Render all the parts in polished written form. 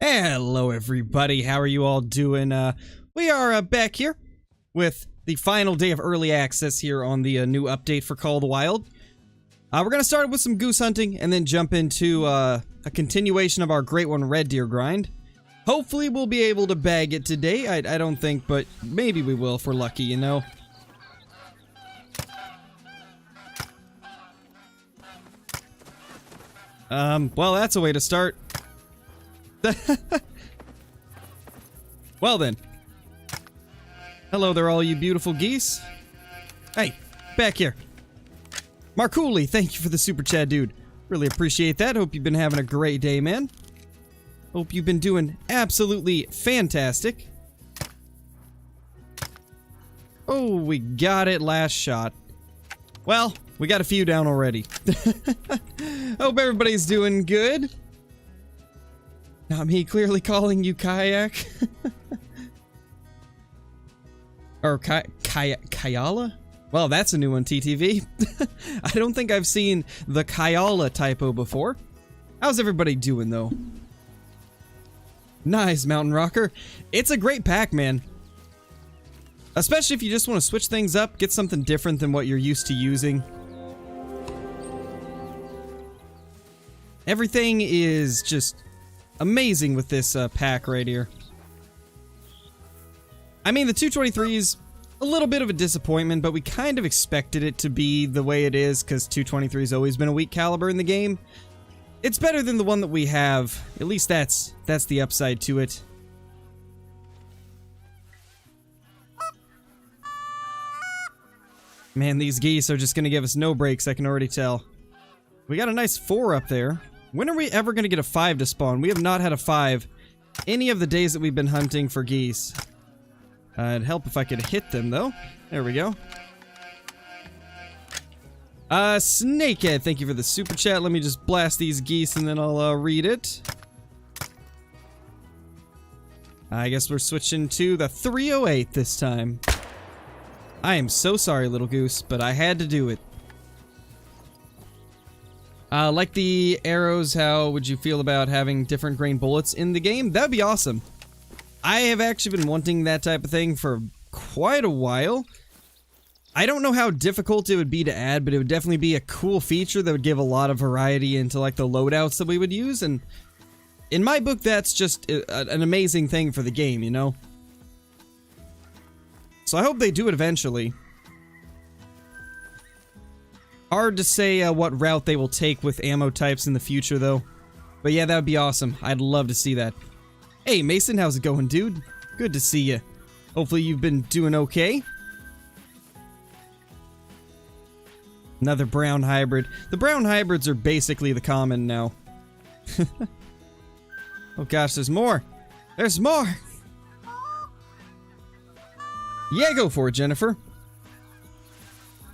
Hello everybody, how are you all doing? We are back here with the final day of early access here on the new update for Call of the Wild. We're gonna start with some goose hunting and then jump into a continuation of our Great One Red Deer grind. Hopefully we'll be able to bag it today. I don't think, but maybe we will if we're lucky, you know? Well, that's a way to start. Well then. Hello there, all you beautiful geese. Hey, back here. Marcooley, thank you for the super chat, dude. Really appreciate that. Hope you've been having a great day, man. Hope you've been doing absolutely fantastic. Oh, we got it last shot. Well, we got a few down already. Hope everybody's doing good. Not me clearly calling you kayak. Or Kayala? Well, that's a new one, TTV. I don't think I've seen the Kayala typo before. How's everybody doing, though? Nice, Mountain Rocker. It's a great pack, man. Especially if you just want to switch things up, get something different than what you're used to using. Everything is just amazing with this pack right here. I mean, the 223 is a little bit of a disappointment, but we kind of expected it to be the way it is because 223 has always been a weak caliber in the game. It's better than the one that we have. At least that's the upside to it. Man, these geese are just going to give us no breaks, I can already tell. We got a nice 4 up there. When are we ever going to get a 5 to spawn? We have not had a 5 any of the days that we've been hunting for geese. It'd help if I could hit them, though. There we go. Snakehead, thank you for the super chat. Let me just blast these geese and then I'll read it. I guess we're switching to the 308 this time. I am so sorry, little goose, but I had to do it. Like the arrows, how would you feel about having different grain bullets in the game? That'd be awesome. I have actually been wanting that type of thing for quite a while. I don't know how difficult it would be to add, but it would definitely be a cool feature that would give a lot of variety into like the loadouts that we would use, and in my book that's just an amazing thing for the game, you know? So I hope they do it eventually. Hard to say what route they will take with ammo types in the future though. But yeah, that would be awesome. I'd love to see that. Hey Mason, how's it going, dude? Good to see you. Hopefully you've been doing okay. Another brown hybrid. The brown hybrids are basically the common now. Oh gosh, there's more. There's more. Yeah, go for it, Jennifer.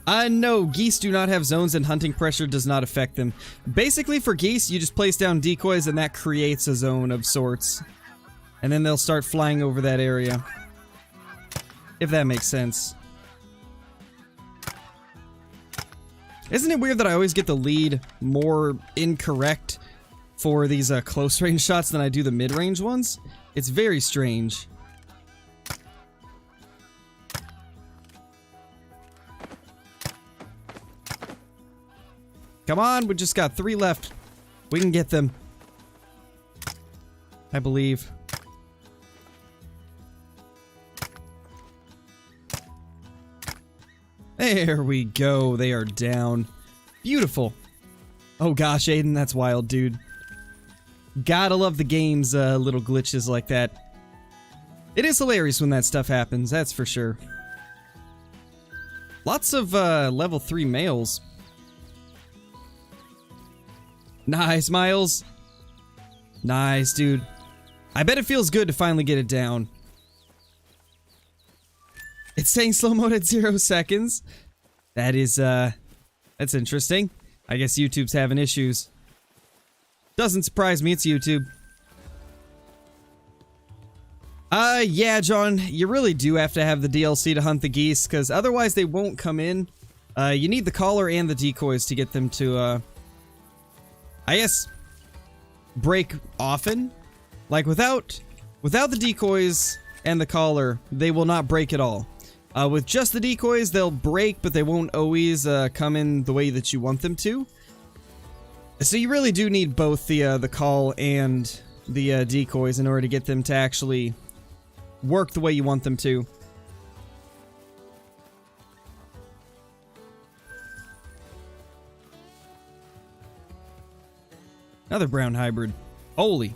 No, geese do not have zones and hunting pressure does not affect them. Basically for geese, you just place down decoys and that creates a zone of sorts. And then they'll start flying over that area. If that makes sense. Isn't it weird that I always get the lead more incorrect for these close range shots than I do the mid range ones? It's very strange. Come on, we just got 3 left. We can get them. I believe. There we go. They are down. Beautiful. Oh gosh, Aiden, that's wild, dude. Gotta love the game's little glitches like that. It is hilarious when that stuff happens, that's for sure. Lots of level 3 males. Nice, Miles. Nice, dude. I bet it feels good to finally get it down. It's saying slow mode at 0 seconds. That is, that's interesting. I guess YouTube's having issues. Doesn't surprise me, it's YouTube. Yeah, John, you really do have to have the DLC to hunt the geese, because otherwise they won't come in. You need the collar and the decoys to get them to, I guess, break often. Like, without the decoys and the collar, they will not break at all. With just the decoys, they'll break, but they won't always come in the way that you want them to. So you really do need both the call and the decoys in order to get them to actually work the way you want them to. Another brown hybrid. Holy.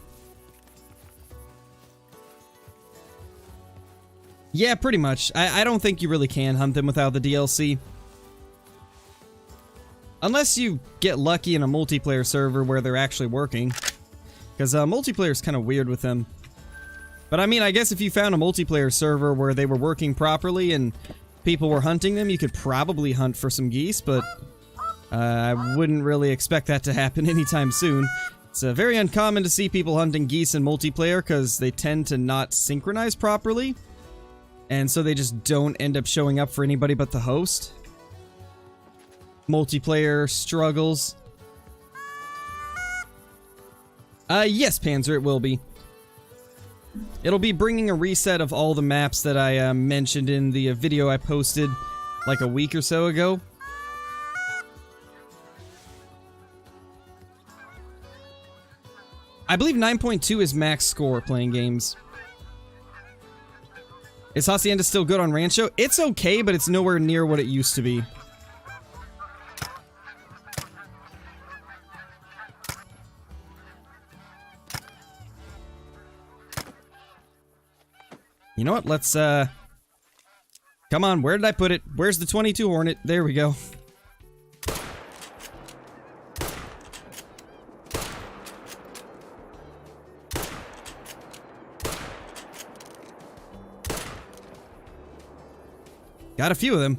Yeah, pretty much. I don't think you really can hunt them without the DLC. Unless you get lucky in a multiplayer server where they're actually working. Because multiplayer is kind of weird with them. But I mean, I guess if you found a multiplayer server where they were working properly and people were hunting them, you could probably hunt for some geese, but I wouldn't really expect that to happen anytime soon. It's very uncommon to see people hunting geese in multiplayer because they tend to not synchronize properly. And so they just don't end up showing up for anybody but the host. Multiplayer struggles. Yes, Panzer, it will be. It'll be bringing a reset of all the maps that I mentioned in the video I posted like a week or so ago. I believe 9.2 is max score playing games. Is Hacienda still good on Rancho? It's okay, but it's nowhere near what it used to be. You know what? Let's, come on, where did I put it? Where's the 22 Hornet? There we go. Got a few of them.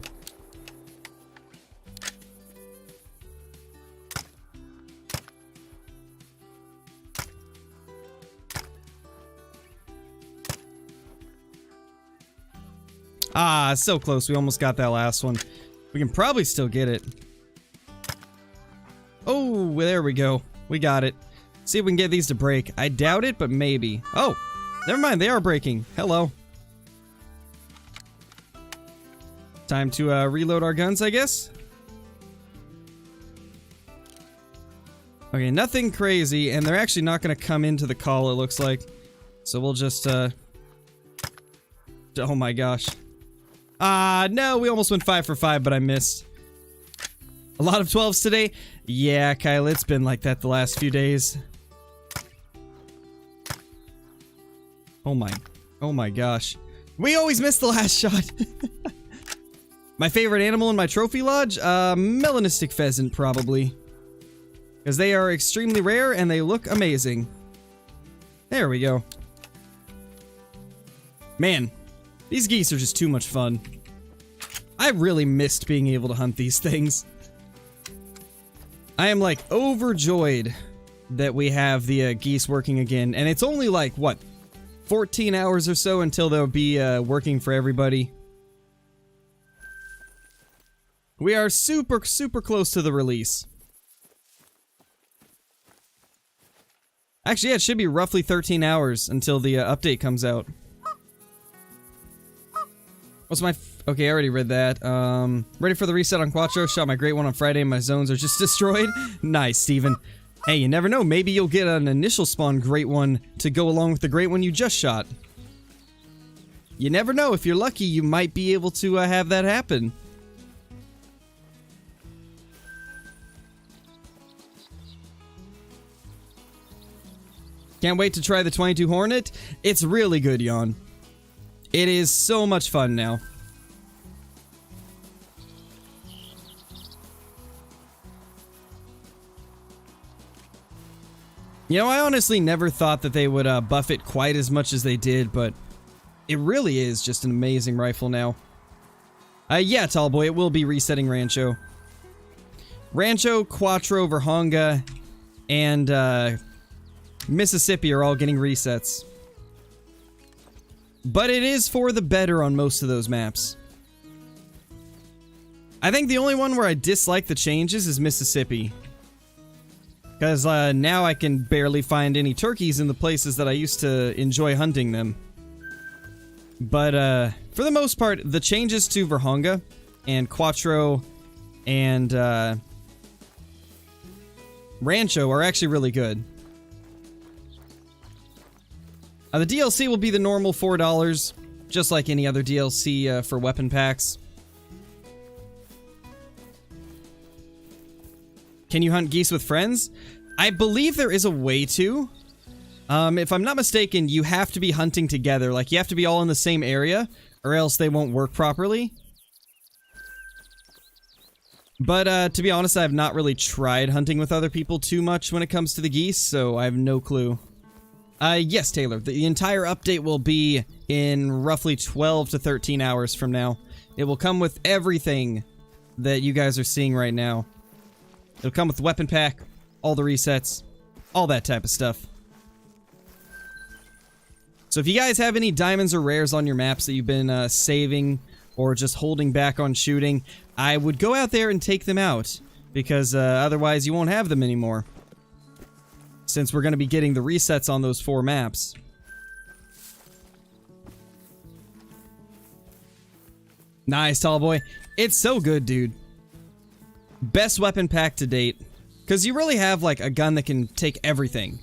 Ah, so close. We almost got that last one. We can probably still get it. Oh, there we go. We got it. See if we can get these to break. I doubt it, but maybe. Oh, never mind. They are breaking. Hello. Time to reload our guns, I guess. Okay, nothing crazy, and they're actually not going to come into the call, it looks like. So we'll just, oh my gosh. No, we almost went 5 for 5, but I missed. A lot of 12s today? Yeah, Kyle, it's been like that the last few days. Oh my gosh. We always miss the last shot. My favorite animal in my trophy lodge? Melanistic Pheasant, probably. Because they are extremely rare and they look amazing. There we go. Man, these geese are just too much fun. I really missed being able to hunt these things. I am like overjoyed that we have the geese working again. And it's only like, what, 14 hours or so until they'll be working for everybody. We are super close to the release. Actually, yeah, it should be roughly 13 hours until the update comes out. What's my... Okay, I already read that. Ready for the reset on Quattro. Shot my great one on Friday and my zones are just destroyed. Nice, Steven. Hey, you never know. Maybe you'll get an initial spawn great one to go along with the great one you just shot. You never know. If you're lucky, you might be able to have that happen. Can't wait to try the 22 Hornet. It's really good, Yawn. It is so much fun now. You know, I honestly never thought that they would buff it quite as much as they did, but it really is just an amazing rifle now. Yeah, Tallboy, it will be resetting Rancho. Rancho, Quattro, Verhonga, and Mississippi are all getting resets. But it is for the better on most of those maps. I think the only one where I dislike the changes is Mississippi. Because now I can barely find any turkeys in the places that I used to enjoy hunting them. But for the most part, the changes to Verhonga and Quattro and Rancho are actually really good. The DLC will be the normal $4, just like any other DLC for weapon packs. Can you hunt geese with friends? I believe there is a way to. If I'm not mistaken, you have to be hunting together. Like, you have to be all in the same area, or else they won't work properly. But, to be honest, I've not really tried hunting with other people too much when it comes to the geese, so I have no clue. Yes, Taylor, the entire update will be in roughly 12 to 13 hours from now. It will come with everything that you guys are seeing right now. It'll come with weapon pack, all the resets, all that type of stuff. So if you guys have any diamonds or rares on your maps that you've been saving or just holding back on shooting, I would go out there and take them out, because otherwise you won't have them anymore. Since we're going to be getting the resets on those 4 maps. Nice, tall boy. It's so good, dude. Best weapon pack to date. Because you really have, like, a gun that can take everything.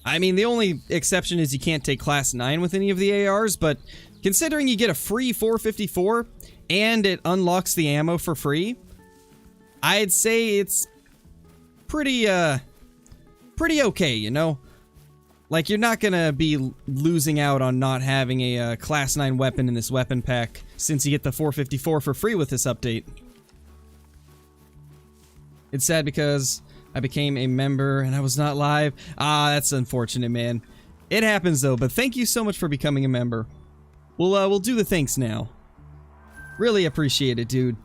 I mean, the only exception is you can't take Class 9 with any of the ARs, but considering you get a free 454, and it unlocks the ammo for free, I'd say it's pretty okay, you know? Like, you're not gonna be losing out on not having a Class 9 weapon in this weapon pack, since you get the 454 for free with this update. It's sad because I became a member and I was not live. Ah, that's unfortunate, man. It happens though, but thank you so much for becoming a member. We'll do the thanks now. Really appreciate it, dude.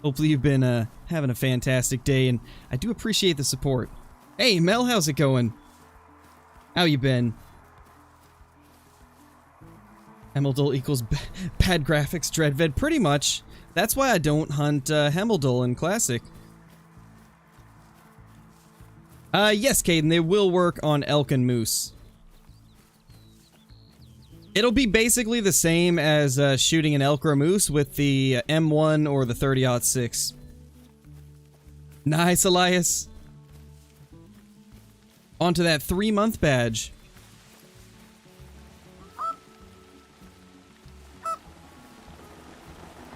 Hopefully you've been having a fantastic day, and I do appreciate the support. Hey, Mel, how's it going? How you been? Hemeldol equals bad graphics, Dreadved. Pretty much. That's why I don't hunt Hemeldol in Classic. Yes, Caden, they will work on elk and moose. It'll be basically the same as shooting an elk or a moose with the M1 or the 30-06. Nice, Elias. Onto that 3-month badge.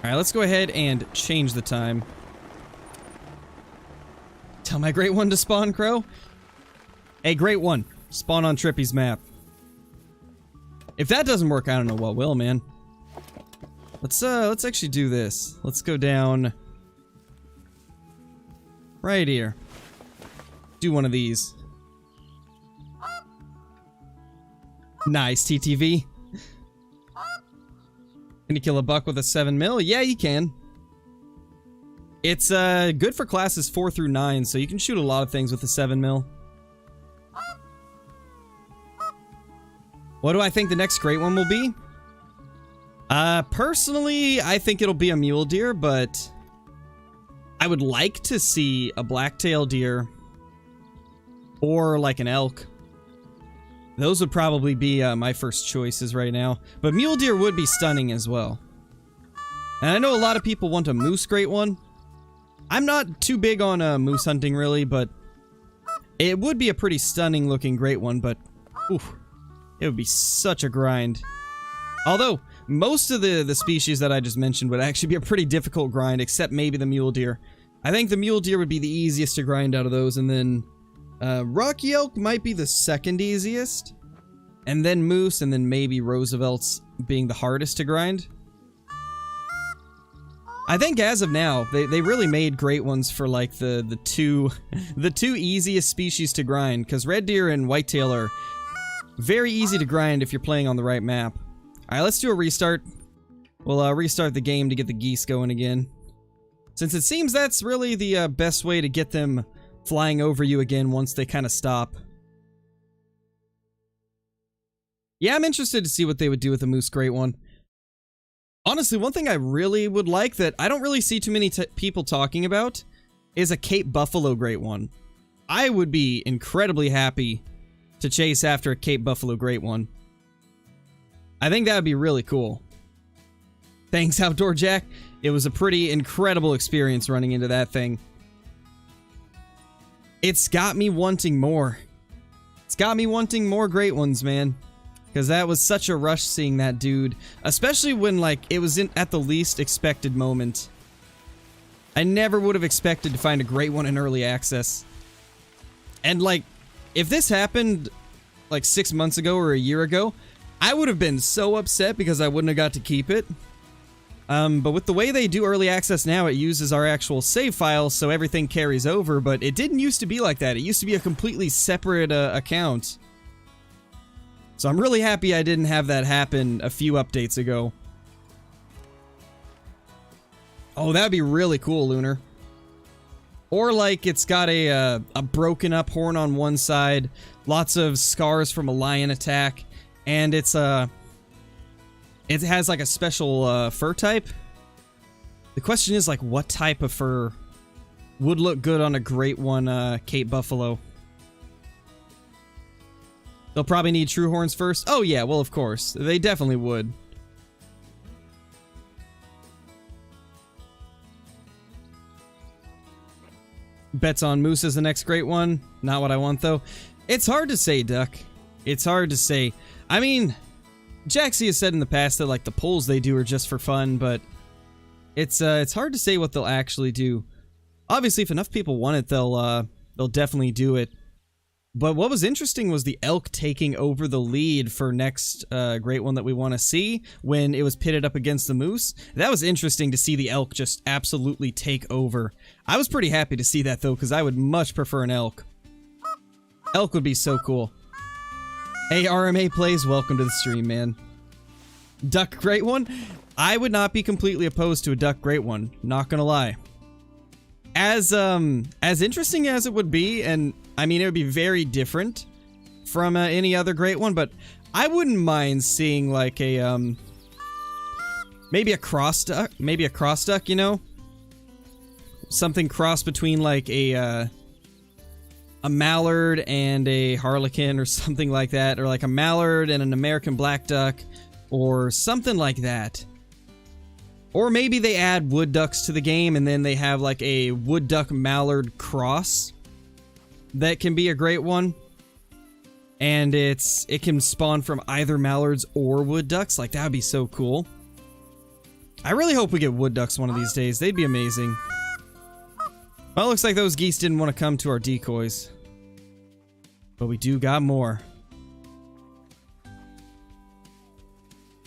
Alright, let's go ahead and change the time. Tell my Great One to spawn, Crow. Hey, Great One, spawn on Trippy's map. If that doesn't work, I don't know what will, man. Let's actually do this. Let's go down right here. Do one of these. Nice, TTV. Can you kill a buck with a 7mm? Yeah, you can. It's good for classes 4 through 9, so you can shoot a lot of things with a 7mm. What do I think the next great one will be? Personally, I think it'll be a mule deer, but I would like to see a blacktail deer or like an elk. Those would probably be my first choices right now. But mule deer would be stunning as well. And I know a lot of people want a moose great one. I'm not too big on moose hunting really, but it would be a pretty stunning looking great one, but oof, it would be such a grind. Although, most of the species that I just mentioned would actually be a pretty difficult grind, except maybe the mule deer. I think the mule deer would be the easiest to grind out of those, and then Rocky Elk might be the second easiest, and then Moose, and then maybe Roosevelt's being the hardest to grind. I think as of now, they really made great ones for like the two easiest species to grind, because red deer and whitetail are very easy to grind if you're playing on the right map. Alright, let's do a restart. We'll restart the game to get the geese going again, since it seems that's really the best way to get them flying over you again once they kind of stop. Yeah, I'm interested to see what they would do with a moose great one. Honestly, one thing I really would like that I don't really see too many people talking about is a Cape Buffalo great one. I would be incredibly happy to chase after a Cape Buffalo Great One. I think that would be really cool. Thanks, Outdoor Jack. It was a pretty incredible experience running into that thing. It's got me wanting more. It's got me wanting more great ones, man. Because that was such a rush seeing that dude. Especially when, like, it was at the least expected moment. I never would have expected to find a great one in early access. And, like, if this happened, like, 6 months ago or a year ago, I would have been so upset because I wouldn't have got to keep it. But with the way they do early access now, it uses our actual save files, so everything carries over, but it didn't used to be like that. It used to be a completely separate account. So I'm really happy I didn't have that happen a few updates ago. Oh, that'd be really cool, Lunar. Or like it's got a broken up horn on one side, lots of scars from a lion attack, and it has like a special fur type. The question is like what type of fur would look good on a great one Cape Buffalo? They'll probably need true horns first. Oh yeah, well of course. They definitely would. Bets on moose as the next great one. Not what I want though. It's hard to say, Duck. It's hard to say. I mean, Jaxie has said in the past that like the polls they do are just for fun, but it's hard to say what they'll actually do. Obviously, if enough people want it, they'll definitely do it. But what was interesting was the elk taking over the lead for next great one that we want to see when it was pitted up against the moose. That was interesting to see the elk just absolutely take over. I was pretty happy to see that though, because I would much prefer an elk. Elk would be so cool. Hey, RMA Plays, welcome to the stream, man. Duck Great One? I would not be completely opposed to a Duck Great One, not gonna lie. As interesting as it would be, and I mean, it would be very different from any other great one, but I wouldn't mind seeing like a, maybe a cross duck, you know? Something cross between like a mallard and a harlequin or something like that, or like a mallard and an American black duck, or something like that. Or maybe they add wood ducks to the game and then they have like a wood duck mallard cross that can be a great one. And it can spawn from either mallards or wood ducks. Like, that would be so cool. I really hope we get wood ducks one of these days. They'd be amazing. Well, it looks like those geese didn't want to come to our decoys. But we do got more.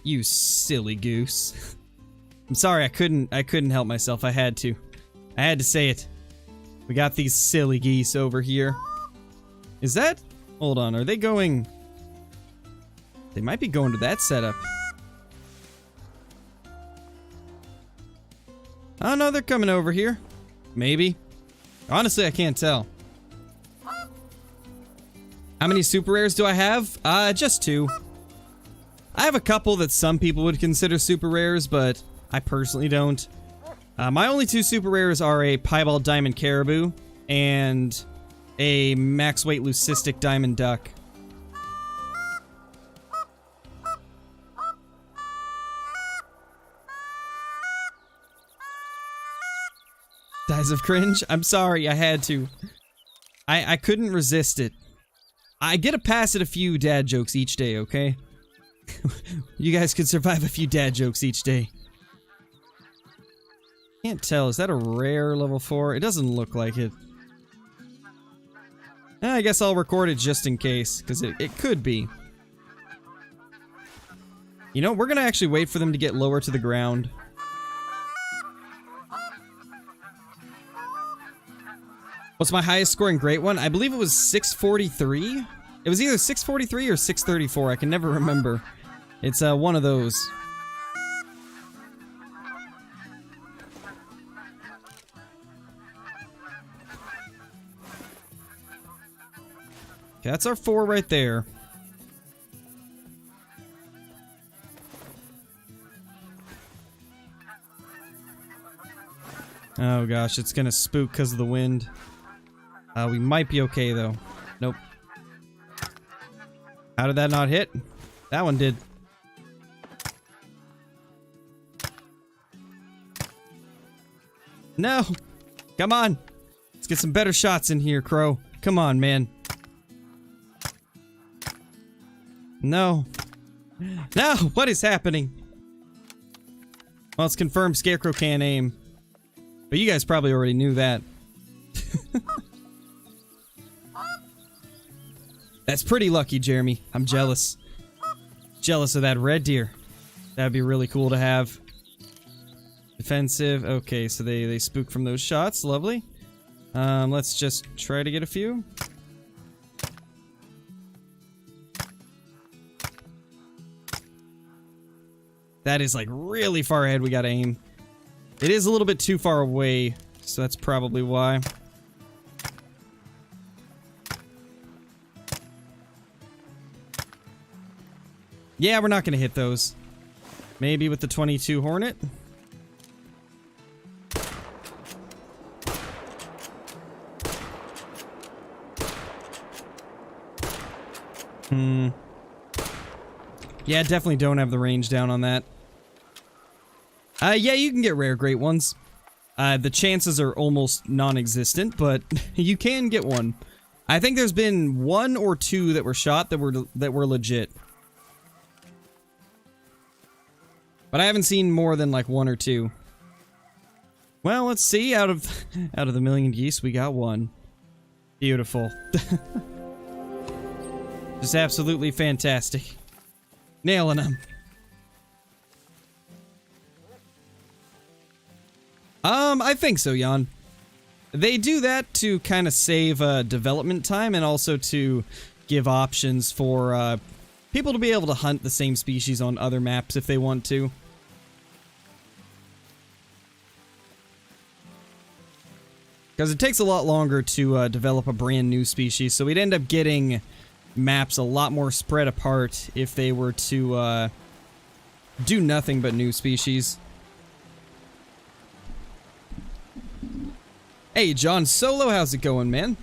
You silly goose. I'm sorry, I couldn't help myself. I had to say it. We got these silly geese over here. Is that... Hold on, are they going... They might be going to that setup. Oh no, they're coming over here. Maybe. Honestly, I can't tell. How many super rares do I have? Just 2. I have a couple that some people would consider super rares, but I personally don't. My only 2 super rares are a piebald diamond caribou and a max weight leucistic diamond duck. Dies of cringe? I'm sorry, I had to. I couldn't resist it. I get a pass at a few dad jokes each day, okay? You guys could survive a few dad jokes each day. Can't tell. Is that a rare level 4? It doesn't look like it. I guess I'll record it just in case, because it could be. You know, we're gonna actually wait for them to get lower to the ground. What's my highest scoring great one? I believe it was 643. It was either 643 or 634. I can never remember. It's one of those. Okay, that's our 4 right there. Oh gosh, it's gonna spook because of the wind. We might be okay, though. Nope. How did that not hit? That one did. No! Come on! Let's get some better shots in here, Crow. Come on, man. No. No! What is happening? Well, it's confirmed Scarecrow can't aim. But you guys probably already knew that. That's pretty lucky, Jeremy. I'm jealous. Jealous of that red deer. That'd be really cool to have. Defensive. Okay, so they spook from those shots. Lovely. Let's just try to get a few. That is like really far ahead. We gotta aim. It is a little bit too far away, so that's probably why. Yeah, we're not gonna hit those. Maybe with the 22 Hornet. Yeah, definitely don't have the range down on that. Yeah, you can get rare great ones. The chances are almost non-existent, but you can get one. I think there's been 1 or 2 that were shot that were legit. But I haven't seen more than like 1 or 2. Well, let's see. Out of the million geese, we got 1. Beautiful. Just absolutely fantastic. Nailing them. I think so, Jan. They do that to kind of save development time and also to give options for people to be able to hunt the same species on other maps if they want to. Because it takes a lot longer to develop a brand new species, so we'd end up getting maps a lot more spread apart if they were to do nothing but new species. Hey, John Solo, how's it going, man?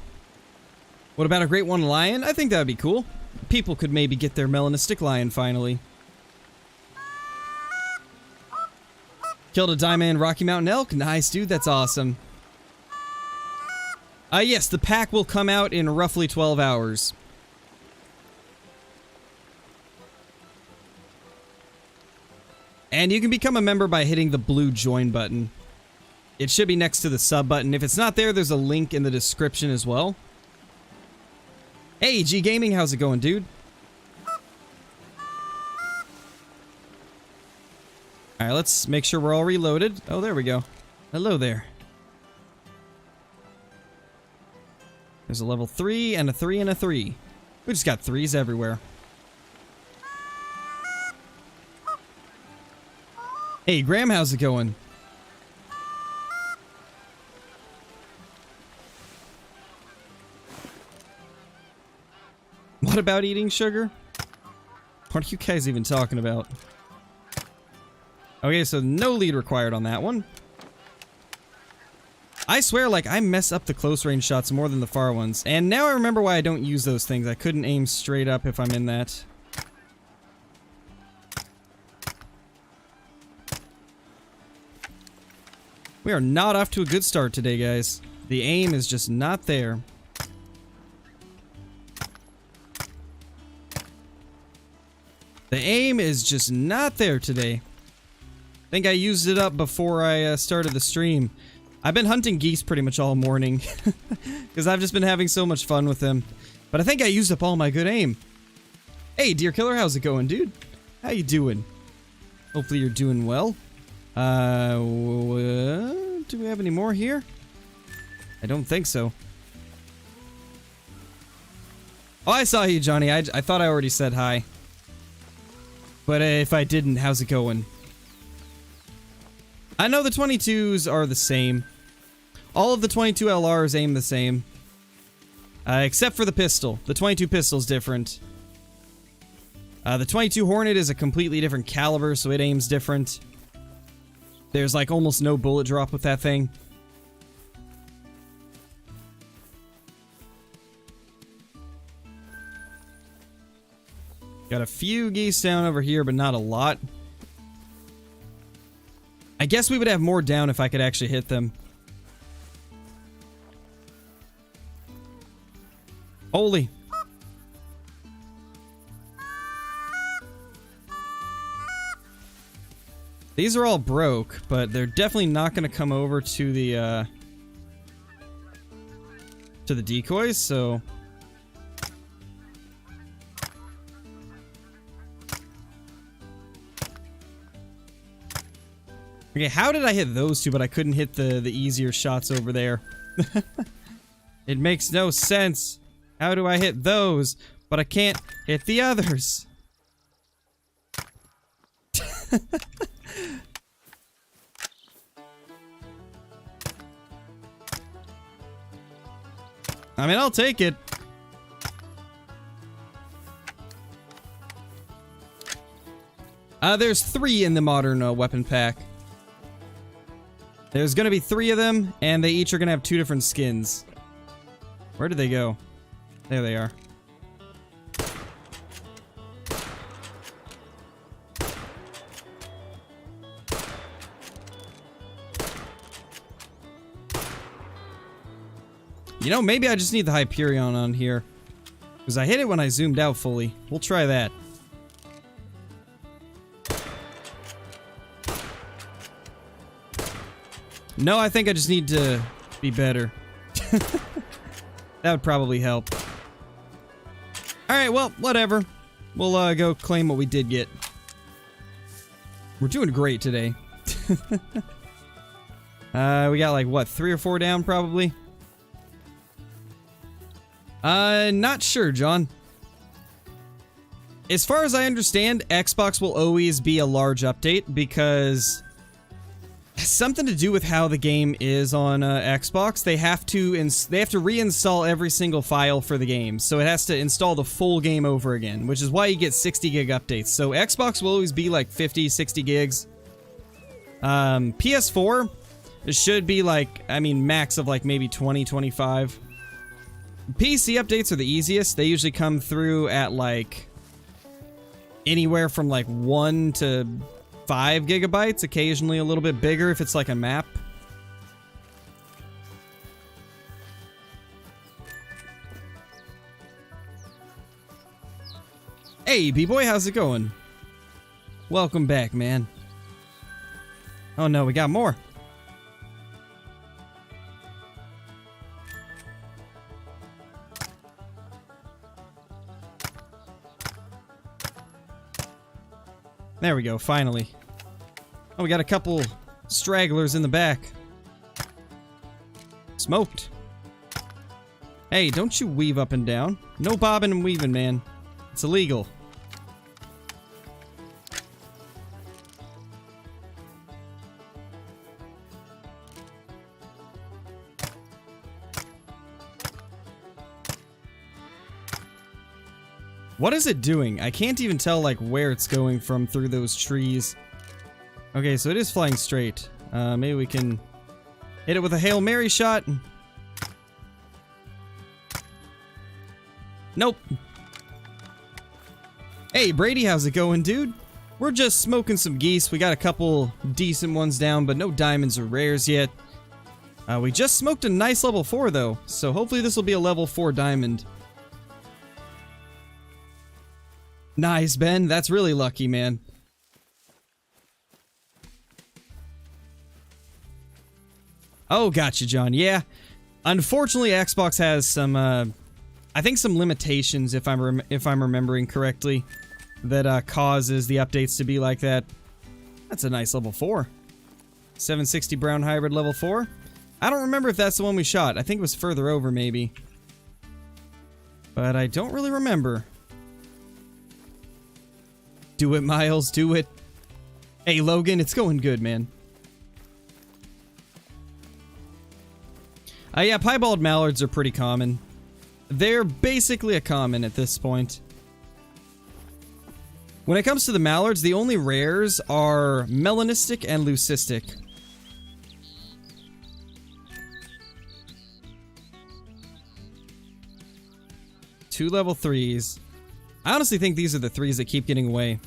What about a great one lion? I think that would be cool. People could maybe get their melanistic lion finally. Killed a diamond Rocky Mountain elk? Nice, dude, that's awesome. Yes, the pack will come out in roughly 12 hours. And you can become a member by hitting the blue join button. It should be next to the sub button. If it's not there, there's a link in the description as well. Hey, G Gaming, how's it going, dude? Alright, let's make sure we're all reloaded. Oh, there we go. Hello there. There's a level 3 and a 3 and a 3. We just got 3s everywhere. Hey, Graham, how's it going? What about eating sugar? What are you guys even talking about? Okay, so no lead required on that one. I swear, like, I mess up the close range shots more than the far ones. And now I remember why I don't use those things. I couldn't aim straight up if I'm in that. We are not off to a good start today, guys. The aim is just not there. The aim is just not there today. I think I used it up before I started the stream. I've been hunting geese pretty much all morning. Because I've just been having so much fun with them. But I think I used up all my good aim. Hey, Deer Killer, how's it going, dude? How you doing? Hopefully you're doing well. Do we have any more here? I don't think so. Oh, I saw you, Johnny. I thought I already said hi. But if I didn't, how's it going? I know the 22s are the same. All of the 22 LRs aim the same. Except for the pistol. The 22 pistol's different. The 22 Hornet is a completely different caliber, so it aims different. There's like almost no bullet drop with that thing. Got a few geese down over here, but not a lot. I guess we would have more down if I could actually hit them. Holy. These are all broke, but they're definitely not going to come over to the decoys, so... Okay, how did I hit those two, but I couldn't hit the easier shots over there? It makes no sense. How do I hit those, but I can't hit the others? I mean, I'll take it. There's 3 in the modern weapon pack. There's gonna be 3 of them, and they each are gonna have 2 different skins. Where did they go? There they are. You know, maybe I just need the Hyperion on here. Because I hit it when I zoomed out fully. We'll try that. No, I think I just need to be better. That would probably help. Alright, well, whatever. We'll go claim what we did get. We're doing great today. We got like, what, 3 or 4 down probably? Not sure, John. As far as I understand, Xbox will always be a large update because something to do with how the game is on Xbox. They have to reinstall every single file for the game, so it has to install the full game over again, which is why you get 60 gig updates. So Xbox will always be like 50, 60 gigs. PS4 should be like, I mean, max of like maybe 20, 25. PC updates are the easiest. They usually come through at like anywhere from like 1 to 5 gigabytes, occasionally a little bit bigger if it's like a map. Hey, B-boy, how's it going? Welcome back, man. Oh no, we got more. There we go, finally. Oh, we got a couple stragglers in the back. Smoked. Hey, don't you weave up and down. No bobbing and weaving, man. It's illegal. What is it doing? I can't even tell, like, where it's going from through those trees. Okay, so it is flying straight. Maybe we can hit it with a Hail Mary shot. Nope. Hey, Brady, how's it going, dude? We're just smoking some geese. We got a couple decent ones down, but no diamonds or rares yet. We just smoked a nice level 4, though, so hopefully this will be a level 4 diamond. Nice, Ben. That's really lucky, man. Oh, gotcha, John. Yeah. Unfortunately, Xbox has some, I think some limitations, if I'm remembering correctly, that causes the updates to be like that. That's a nice level 4. 760 brown hybrid level 4. I don't remember if that's the one we shot. I think it was further over, maybe. But I don't really remember. Do it, Miles, do it. Hey, Logan, it's going good, man. Yeah, piebald mallards are pretty common. They're basically a common at this point. When it comes to the mallards, the only rares are melanistic and leucistic. Two level 3s. I honestly think these are the threes that keep getting away.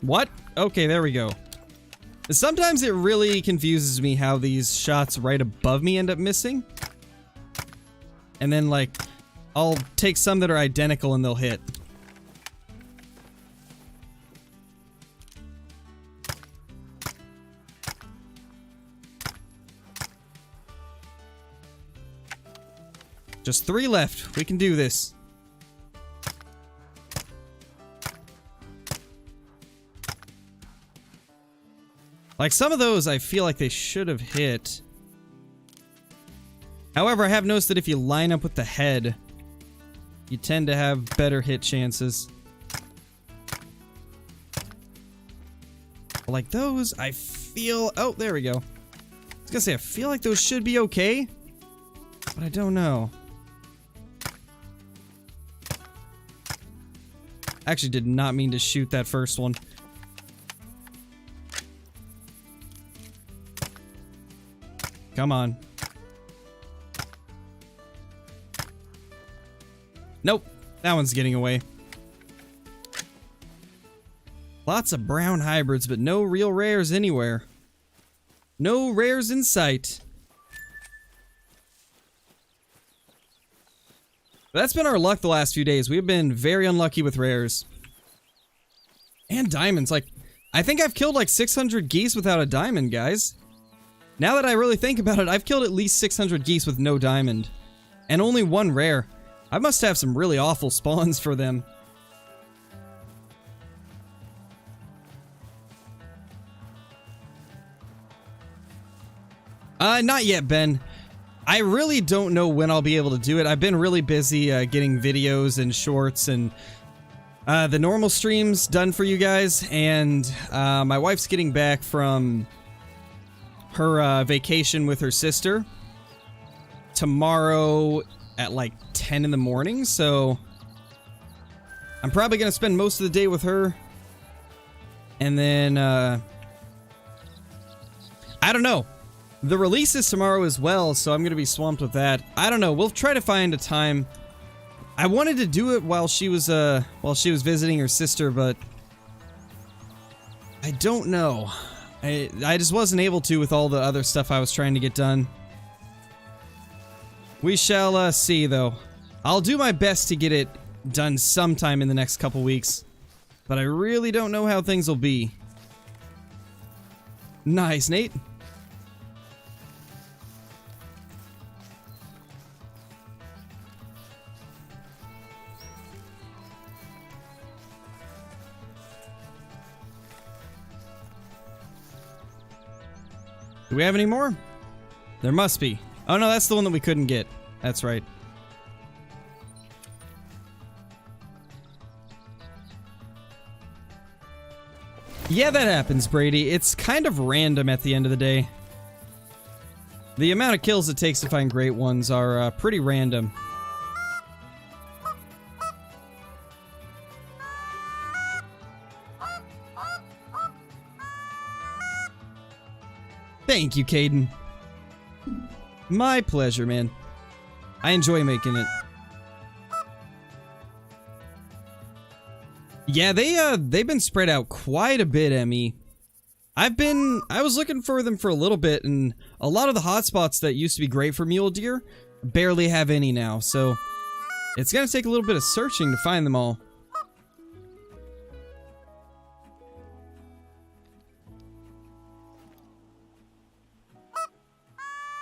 What? Okay, there we go. Sometimes it really confuses me how these shots right above me end up missing. And then, like, I'll take some that are identical and they'll hit. Just 3 left. We can do this. Like, some of those I feel like they should have hit. However, I have noticed that if you line up with the head, you tend to have better hit chances. Like those, I feel... Oh, there we go. I was gonna say, I feel like those should be okay, but I don't know. I actually did not mean to shoot that first one. Come on. Nope, that one's getting away. Lots of brown hybrids, but no real rares anywhere. No rares in sight. That's been our luck the last few days. We've been very unlucky with rares. And diamonds. Like, I think I've killed like 600 geese without a diamond, guys. Now that I really think about it, I've killed at least 600 geese with no diamond. And only 1 rare. I must have some really awful spawns for them. Not yet, Ben. I really don't know when I'll be able to do it. I've been really busy getting videos and shorts and the normal streams done for you guys. And my wife's getting back from her vacation with her sister tomorrow at like 10 in the morning, so I'm probably gonna spend most of the day with her, and then I don't know, the release is tomorrow as well, so I'm gonna be swamped with that. I don't know, we'll try to find a time. I wanted to do it while she was visiting her sister, but I don't know. I just wasn't able to with all the other stuff I was trying to get done. We shall see, though. I'll do my best to get it done sometime in the next couple weeks, but I really don't know how things will be. Nice, Nate. Do we have any more? There must be. Oh no, that's the one that we couldn't get. That's right. Yeah, that happens, Brady. It's kind of random at the end of the day. The amount of kills it takes to find great ones are pretty random. Thank you, Caden. My pleasure, man. I enjoy making it. Yeah, they've been spread out quite a bit, Emmy. I was looking for them for a little bit, and a lot of the hotspots that used to be great for mule deer barely have any now, so it's gonna take a little bit of searching to find them all.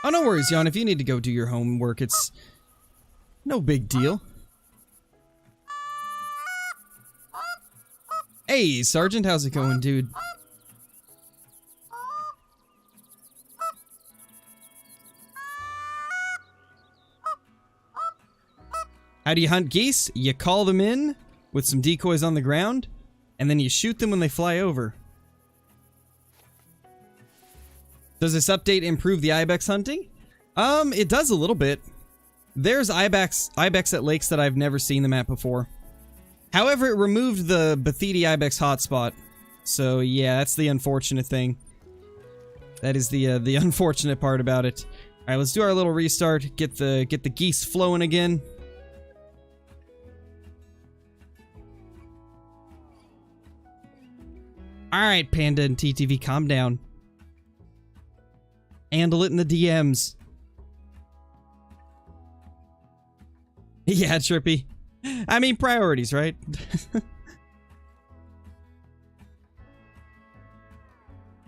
Oh, no worries, Jan. If you need to go do your homework, it's no big deal. Hey, Sergeant, how's it going, dude? How do you hunt geese? You call them in with some decoys on the ground, and then you shoot them when they fly over. Does this update improve the ibex hunting? It does a little bit. There's ibex at lakes that I've never seen them at before. However, it removed the Bathidi ibex hotspot. So yeah, that's the unfortunate thing. That is the unfortunate part about it. All right, let's do our little restart. Get the geese flowing again. All right, Panda and TTV, calm down. Handle it in the DMs. Yeah, Trippy. I mean, priorities, right?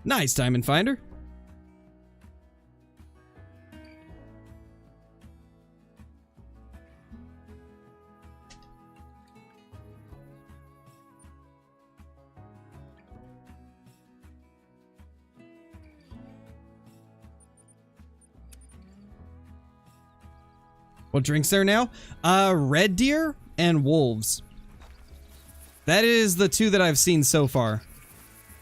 Nice, Diamond Finder. What drinks there now? Red deer and wolves. That is the two that I've seen so far.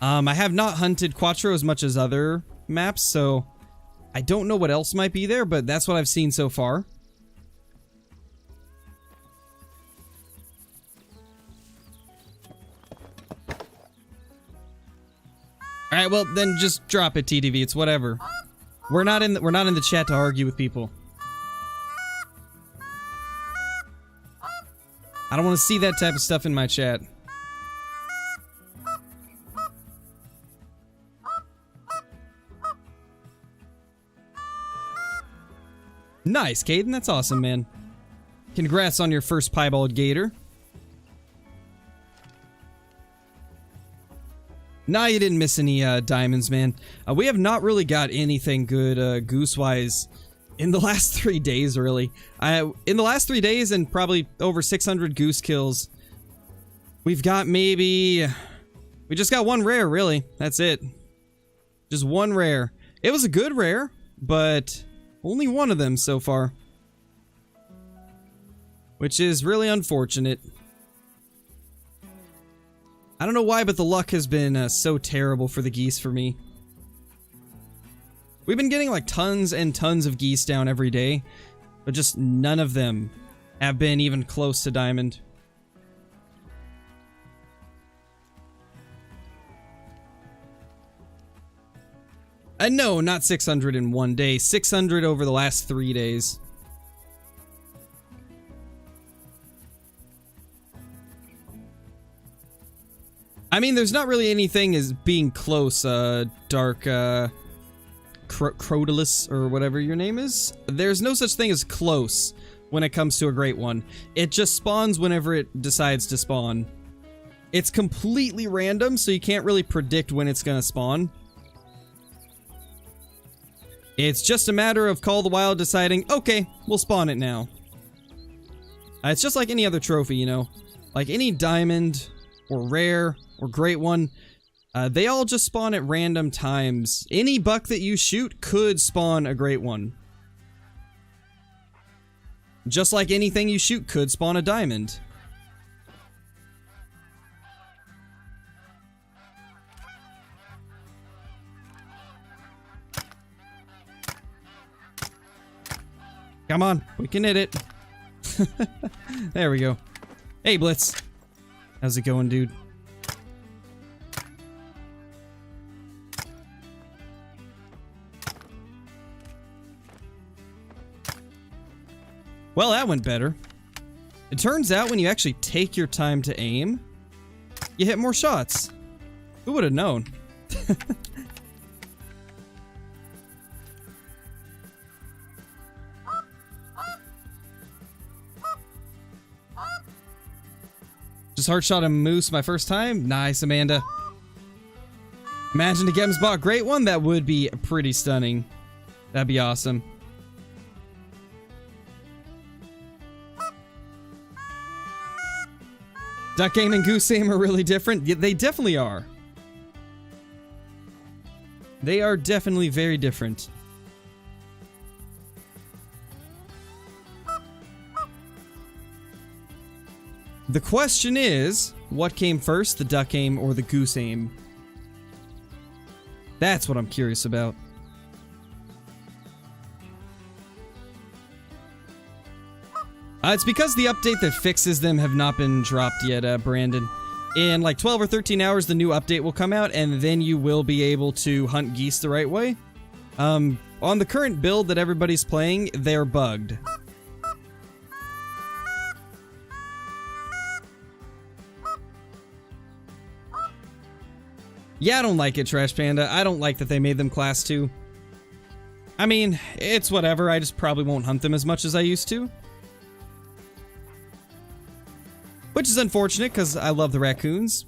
I have not hunted Quattro as much as other maps, so I don't know what else might be there, but that's what I've seen so far. Alright, well then just drop it, TTV, it's whatever. We're not in the chat to argue with people. I don't want to see that type of stuff in my chat. Nice, Caden. That's awesome, man. Congrats on your first piebald gator. Nah, you didn't miss any diamonds, man. We have not really got anything good goose-wise in the last 3 days, really. In the last 3 days and probably over 600 goose kills, we've got maybe... We just got one rare, really. That's it. Just one rare. It was a good rare, but... only one of them so far. Which is really unfortunate. I don't know why, but the luck has been so terrible for the geese for me. We've been getting like tons and tons of geese down every day, but just none of them have been even close to diamond. No, not 600 in one day. 600 over the last 3 days. I mean, there's not really anything as being close, Dark, Crotalus, or whatever your name is. There's no such thing as close when it comes to a great one. It just spawns whenever it decides to spawn. It's completely random, so you can't really predict when it's gonna spawn. It's just a matter of Call of the Wild deciding, okay, we'll spawn it now. It's just like any other trophy, you know? Like any diamond, or rare, or great one, they all just spawn at random times. Any buck that you shoot could spawn a great one. Just like anything you shoot could spawn a diamond. Come on, we can hit it. There we go. Hey, Blitz. How's it going, dude? Well, that went better. It turns out when you actually take your time to aim, you hit more shots. Who would have known? Just hard shot a moose my first time? Nice, Amanda. Imagine the Gems bought a great one? That would be pretty stunning. That'd be awesome. Duck aim and goose aim are really different? Yeah, they definitely are. They are definitely very different. The question is, what came first, the duck aim or the goose aim? That's what I'm curious about. It's because the update that fixes them have not been dropped yet, Brandon. In like 12 or 13 hours, the new update will come out, and then you will be able to hunt geese the right way. On the current build that everybody's playing, they're bugged. Yeah, I don't like it, Trash Panda. I don't like that they made them class 2. I mean, it's whatever. I just probably won't hunt them as much as I used to. Which is unfortunate, because I love the raccoons.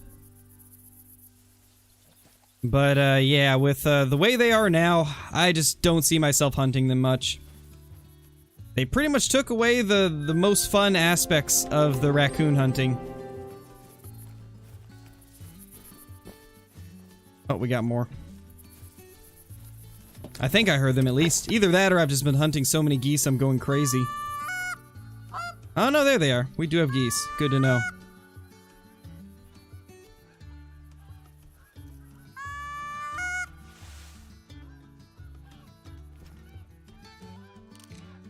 But, yeah, with the way they are now, I just don't see myself hunting them much. They pretty much took away the most fun aspects of the raccoon hunting. Oh, we got more. I think I heard them at least. Either that or I've just been hunting so many geese I'm going crazy. Oh no, there they are. We do have geese. Good to know.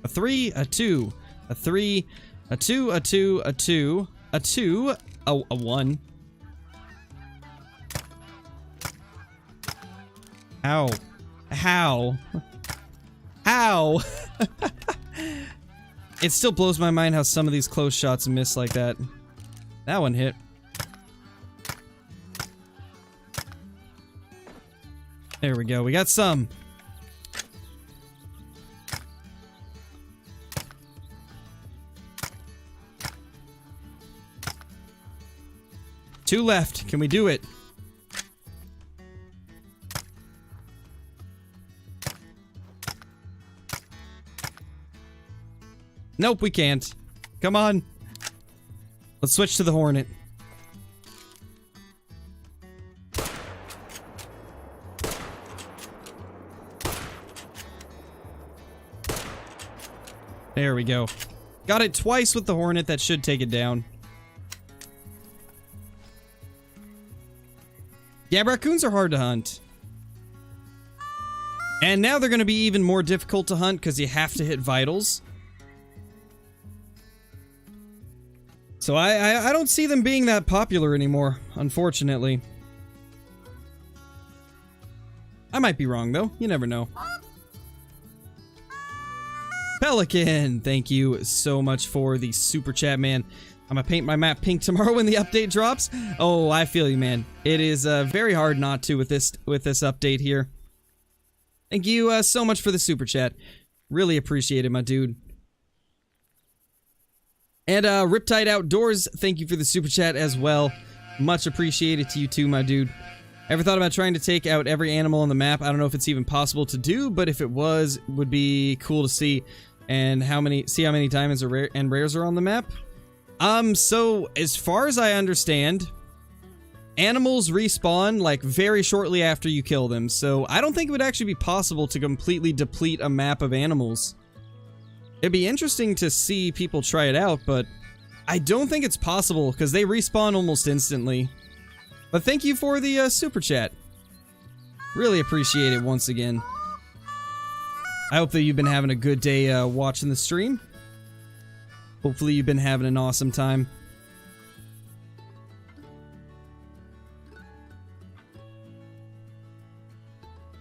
A 3, a 2, a 3, a 2, a 2, a 2, a 2, a 1. How? How? How? It still blows my mind how some of these close shots miss like that. That one hit. There we go. We got some. Two left. Can we do it? Nope, we can't. Come on. Let's switch to the Hornet. There we go. Got it twice with the Hornet. That should take it down. Yeah, raccoons are hard to hunt. And now they're going to be even more difficult to hunt because you have to hit vitals. So I don't see them being that popular anymore, unfortunately. I might be wrong, though. You never know. Pelican, thank you so much for the super chat, man. I'm gonna paint my map pink tomorrow when the update drops. Oh, I feel you, man. It is very hard not to with this update here. Thank you so much for the super chat. Really appreciate it, my dude. And Riptide Outdoors, thank you for the super chat as well. Much appreciated to you too, my dude. Ever thought about trying to take out every animal on the map? I don't know if it's even possible to do, but if it was, it would be cool to see. And see how many diamonds are and rares are on the map. So as far as I understand, animals respawn like very shortly after you kill them. So I don't think it would actually be possible to completely deplete a map of animals. It'd be interesting to see people try it out, but I don't think it's possible because they respawn almost instantly. But thank you for the super chat. Really appreciate it once again. I hope that you've been having a good day watching the stream. Hopefully you've been having an awesome time.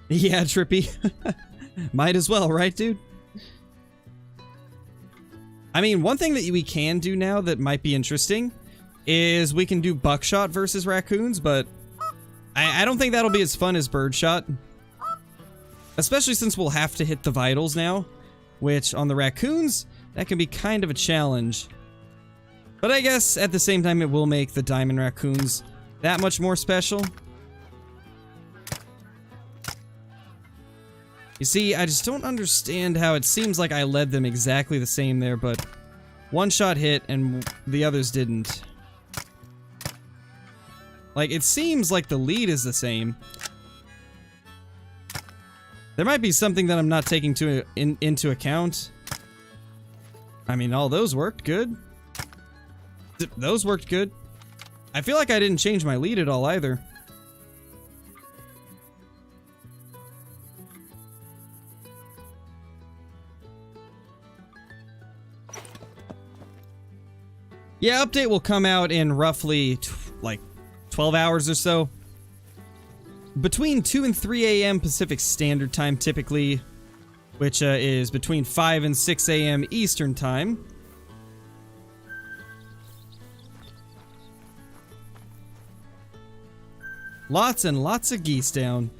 Yeah, Trippy. Might as well, right, dude? I mean, one thing that we can do now that might be interesting is we can do buckshot versus raccoons, but I don't think that'll be as fun as birdshot. Especially since we'll have to hit the vitals now, which on the raccoons, that can be kind of a challenge. But I guess at the same time it will make the diamond raccoons that much more special. You see, I just don't understand how it seems like I led them exactly the same there, but one shot hit and the others didn't. Like, it seems like the lead is the same. There might be something that I'm not taking into account. I mean, all those worked good. Those worked good. I feel like I didn't change my lead at all either. Yeah, update will come out in roughly like 12 hours or so. between 2 and 3 a.m. Pacific Standard Time typically, which is between 5 and 6 a.m. Eastern Time. Lots and lots of geese down.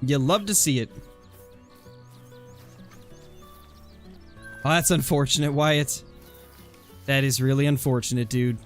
You love to see it. Oh, that's unfortunate, Wyatt. That is really unfortunate, dude.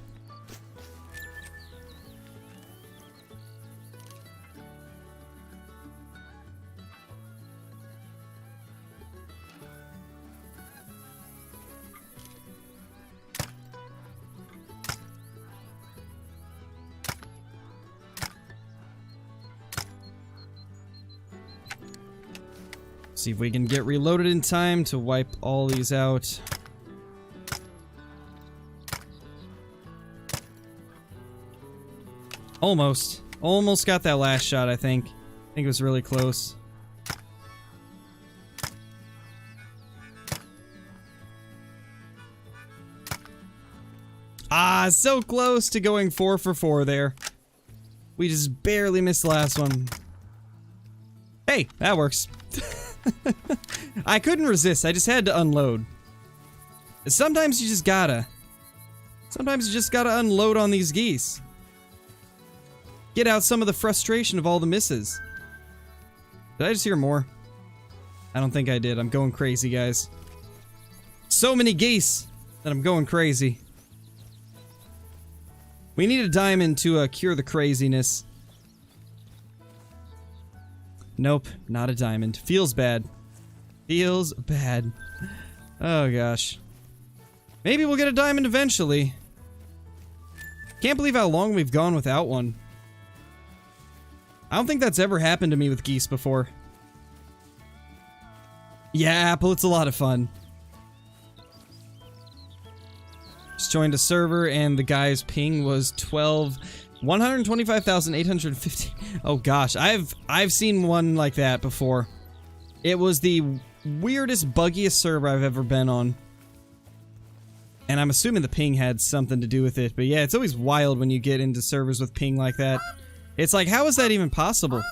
See if we can get reloaded in time to wipe all these out. Almost. Almost got that last shot, I think. I think it was really close. Ah, so close to going 4 for 4 there. We just barely missed the last one. Hey, that works. I couldn't resist. I just had to unload. Sometimes you just gotta. Sometimes you just gotta unload on these geese. Get out some of the frustration of all the misses. Did I just hear more? I don't think I did. I'm going crazy, guys. So many geese that I'm going crazy. We need a diamond to cure the craziness. Nope, not a diamond. Feels bad. Feels bad. Oh gosh. Maybe we'll get a diamond eventually. Can't believe how long we've gone without one. I don't think that's ever happened to me with geese before. Yeah, Apple, it's a lot of fun. Just joined a server and the guy's ping was 125,850. Oh gosh, I've seen one like that before. It was the weirdest, buggiest server I've ever been on. And I'm assuming the ping had something to do with it. But yeah, it's always wild when you get into servers with ping like that. It's like, how is that even possible?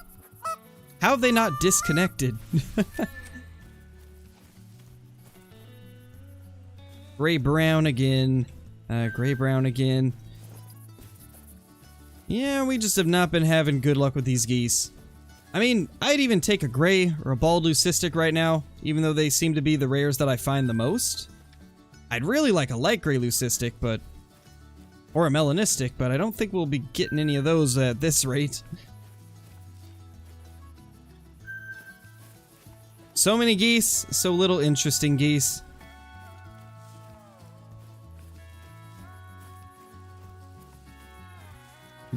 How have they not disconnected? Gray-brown again. Gray-brown again. Yeah, we just have not been having good luck with these geese. I mean, I'd even take a gray or a bald leucistic right now, even though they seem to be the rares that I find the most. I'd really like a light gray leucistic, but... or a melanistic, but I don't think we'll be getting any of those at this rate. So many geese, so little interesting geese.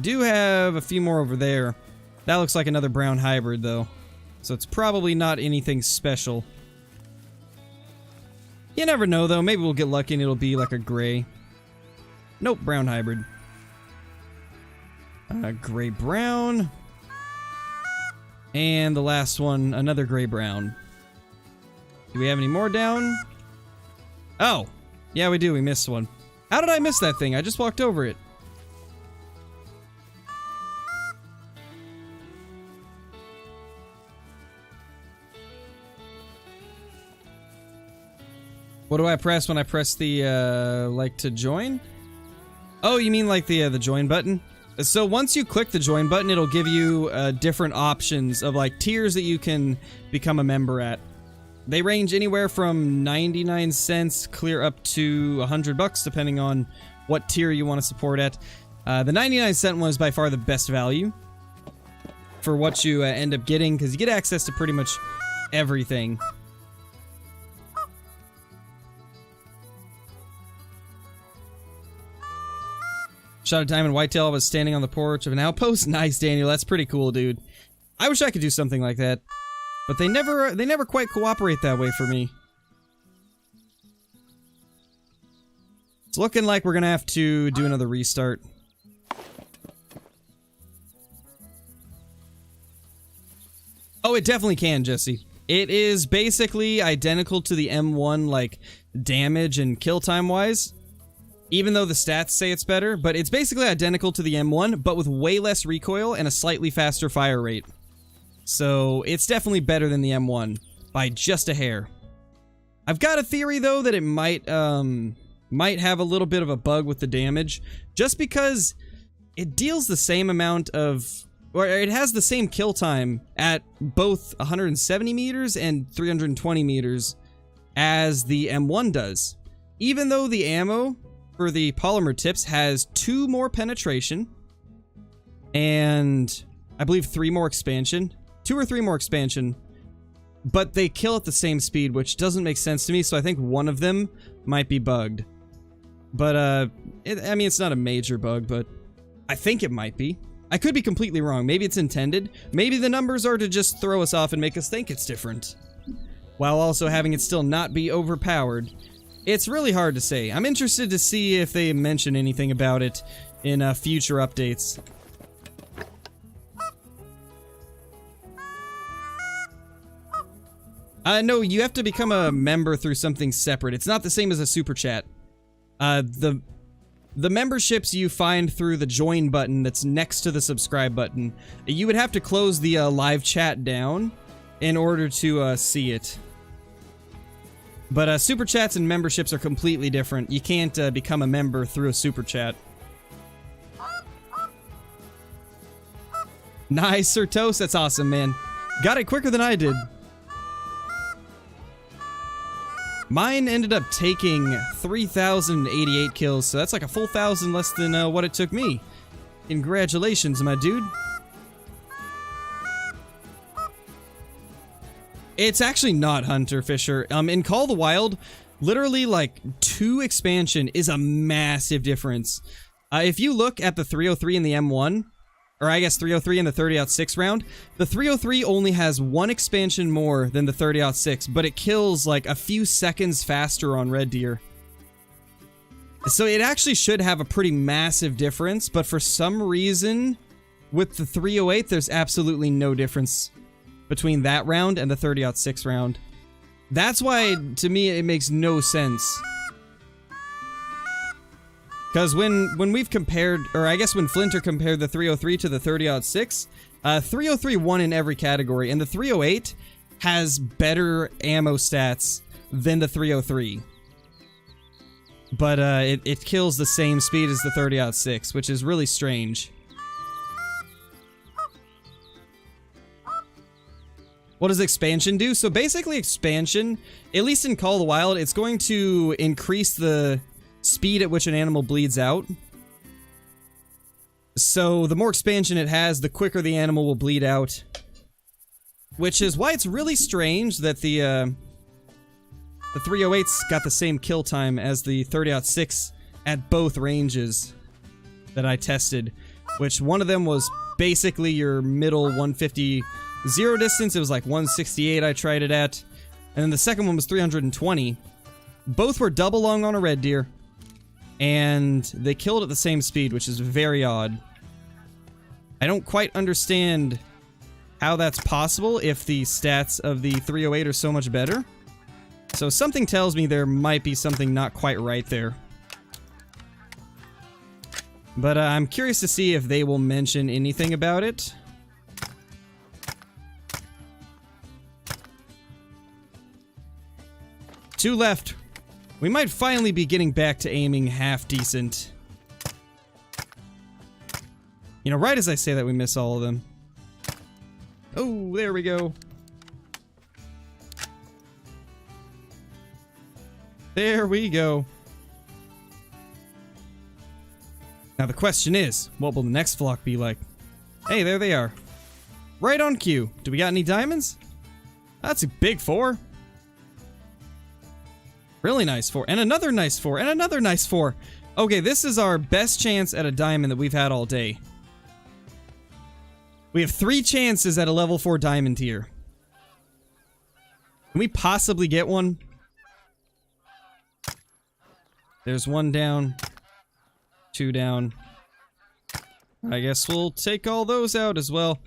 Do have a few more over there. That looks like another brown hybrid though, so it's probably not anything special. You never know though, maybe we'll get lucky and it'll be like a gray. Nope, brown hybrid. Gray brown. And the last one, another gray brown. Do we have any more down? Oh, yeah we do, we missed one. How did I miss that thing? I just walked over it. What do I press when I press the, like to join? Oh, you mean like the join button? So once you click the join button, it'll give you, different options of like tiers that you can become a member at. They range anywhere from 99 cents clear up to $100 depending on what tier you want to support at. The 99-cent one is by far the best value for what you end up getting because you get access to pretty much everything. Shot a diamond whitetail. I was standing on the porch of an outpost. Nice, Daniel. That's pretty cool, dude. I wish I could do something like that, but they never quite cooperate that way for me. It's looking like we're gonna have to do another restart. Oh, it definitely can, Jesse. It is basically identical to the M1, like damage and kill time wise. even though the stats say it's better, but it's basically identical to the M1, but with way less recoil and a slightly faster fire rate. So it's definitely better than the M1 by just a hair. I've got a theory though that it might have a little bit of a bug with the damage, just because it deals the same amount of, or it has the same kill time at both 170 meters and 320 meters as the M1 does. Even though the ammo for the polymer tips has 2 more penetration and I believe 3 more expansion, 2 or 3 more expansion, but they kill at the same speed, which doesn't make sense to me, so I think one of them might be bugged. But, I mean, it's not a major bug, but I think it might be. I could be completely wrong. Maybe it's intended. Maybe the numbers are to just throw us off and make us think it's different, while also having it still not be overpowered. It's really hard to say. I'm interested to see if they mention anything about it in future updates. No, you have to become a member through something separate. It's not the same as a super chat. The memberships you find through the join button that's next to the subscribe button, you would have to close the live chat down in order to see it. But super chats and memberships are completely different. You can't become a member through a super chat. Nice, Sir Toast. That's awesome, man. Got it quicker than I did. Mine ended up taking 3,088 kills, so that's like a full 1,000 less than what it took me. Congratulations, my dude. It's actually not Hunter Fisher. In Call of the Wild, literally like 2 expansion is a massive difference. If you look at the 303 and the M1, or I guess 303 and the 30-06 round, the 303 only has 1 expansion more than the 30-06, but it kills like a few seconds faster on red deer. So it actually should have a pretty massive difference, but for some reason, with the 308, there's absolutely no difference between that round and the 30-06 round. That's why, to me, it makes no sense. Because when we've compared, or I guess when Flinter compared the 303 to the 30-06, 303 won in every category, and the 308 has better ammo stats than the 303. But it kills the same speed as the 30-06, which is really strange. What does expansion do? So basically expansion, at least in Call of the Wild, it's going to increase the speed at which an animal bleeds out. So the more expansion it has, the quicker the animal will bleed out. Which is why it's really strange that the 308's got the same kill time as the 30-06 at both ranges that I tested. Which one of them was basically your middle 150 zero distance. It was like 168 I tried it at. And then the second one was 320. Both were double lung on a red deer. And they killed at the same speed, which is very odd. I don't quite understand how that's possible if the stats of the 308 are so much better. So something tells me there might be something not quite right there. But I'm curious to see if they will mention anything about it. Two left. We might finally be getting back to aiming half decent. You know, right as I say that, we miss all of them. Oh, there we go. There we go. Now the question is, what will the next flock be like? Hey, there they are. Right on cue. Do we got any diamonds? That's a big 4. Really nice 4. And another nice 4. And another nice 4. Okay, this is our best chance at a diamond that we've had all day. We have 3 chances at a level 4 diamond tier. Can we possibly get one? There's 1 down. 2 down. I guess we'll take all those out as well.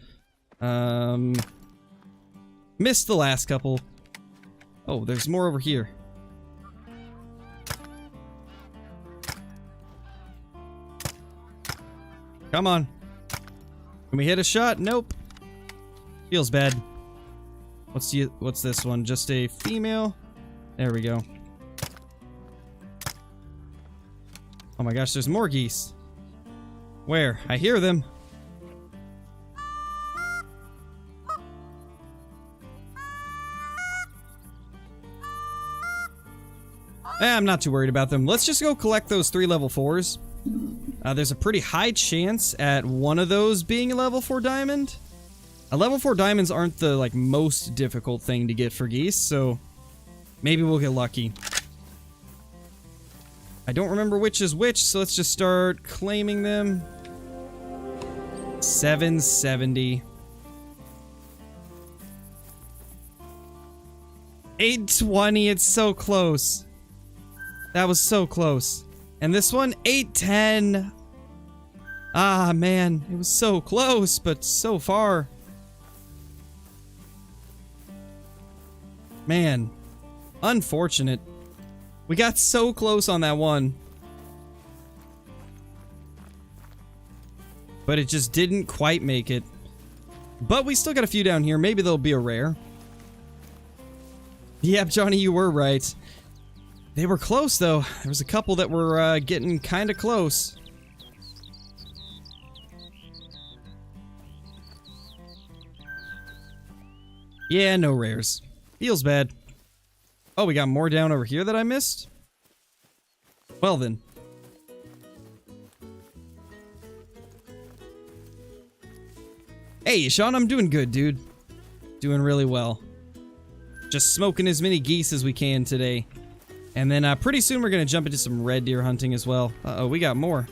Missed the last couple. Oh, there's more over here. Come on. Can we hit a shot? Nope. Feels bad. What's this one? Just a female? There we go. Oh my gosh, there's more geese. Where? I hear them. I'm not too worried about them. Let's just go collect those 3 level 4s. There's a pretty high chance at one of those being a level 4 diamond. Level 4 diamonds aren't the like most difficult thing to get for geese, so maybe we'll get lucky. I don't remember which is which, so let's just start claiming them. 770. 820, it's so close. That was so close. And this one, 810. Ah, man. It was so close, but so far. Man. Unfortunate. We got so close on that one. But it just didn't quite make it. But we still got a few down here. Maybe there'll be a rare. Yep, Johnny, you were right. They were close, though. There was a couple that were getting kind of close. Yeah, no rares. Feels bad. Oh, we got more down over here that I missed? Well then. Hey, Sean, I'm doing good, dude. Doing really well. Just smoking as many geese as we can today. And then pretty soon we're going to jump into some red deer hunting as well. Uh-oh, we got more.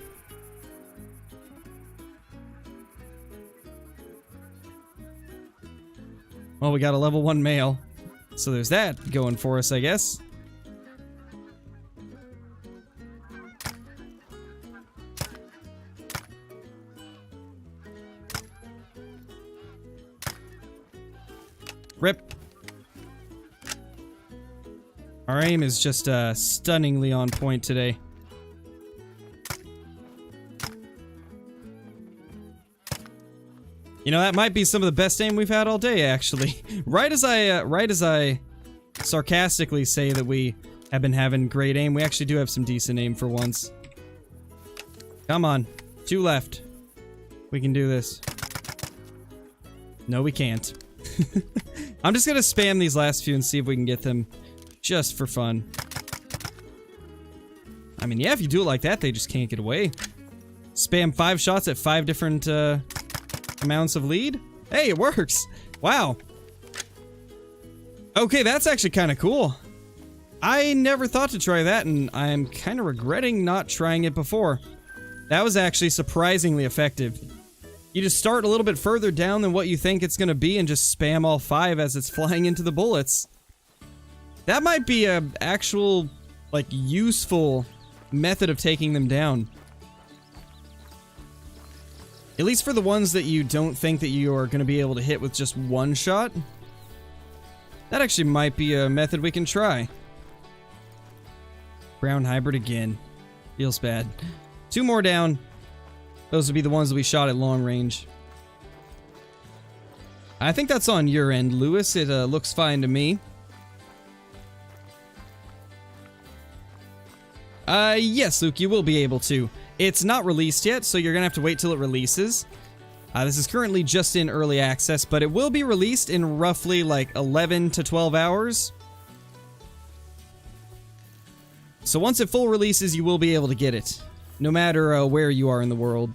Well, we got a level 1 male. So there's that going for us, I guess. Rip. Our aim is just stunningly on point today. You know, that might be some of the best aim we've had all day, actually. Right as I sarcastically say that we have been having great aim, we actually do have some decent aim for once. Come on. 2 left. We can do this. No, we can't. I'm just gonna spam these last few and see if we can get them just for fun. I mean, yeah, if you do it like that, they just can't get away. Spam 5 shots at 5 different amounts of lead. Hey, it works. Wow. Okay, that's actually kind of cool. I never thought to try that, and I'm kind of regretting not trying it before. That was actually surprisingly effective. You just start a little bit further down than what you think it's going to be and just spam all 5 as it's flying into the bullets. That might be a actual, like, useful method of taking them down. At least for the ones that you don't think that you are going to be able to hit with just 1 shot. That actually might be a method we can try. Brown hybrid again. Feels bad. 2 more down. Those would be the ones that we shot at long range. I think that's on your end, Lewis. It looks fine to me. Yes, Luke, you will be able to. It's not released yet, so you're gonna have to wait till it releases. This is currently just in early access, but it will be released in roughly like 11 to 12 hours. So once it full releases, you will be able to get it, no matter where you are in the world.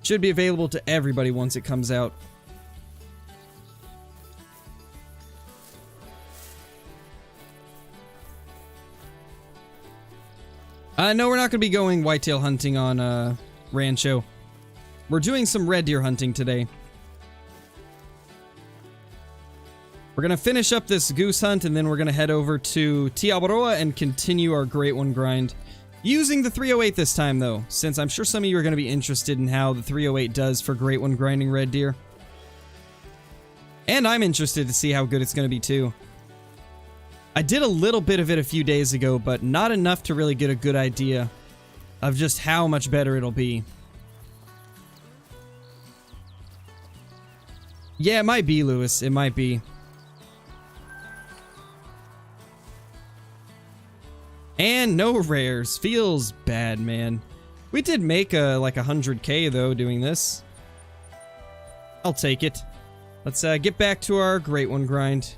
Should be available to everybody once it comes out. No, we're not going to be going whitetail hunting on Rancho. We're doing some red deer hunting today. We're going to finish up this goose hunt, and then we're going to head over to Tiabaroa and continue our Great One grind. Using the 308 this time, though, since I'm sure some of you are going to be interested in how the 308 does for Great One grinding red deer. And I'm interested to see how good it's going to be, too. I did a little bit of it a few days ago, but not enough to really get a good idea of just how much better it'll be. Yeah, it might be, Lewis. It might be. And no rares. Feels bad, man. We did make like 100k though doing this. I'll take it. Let's get back to our great one grind.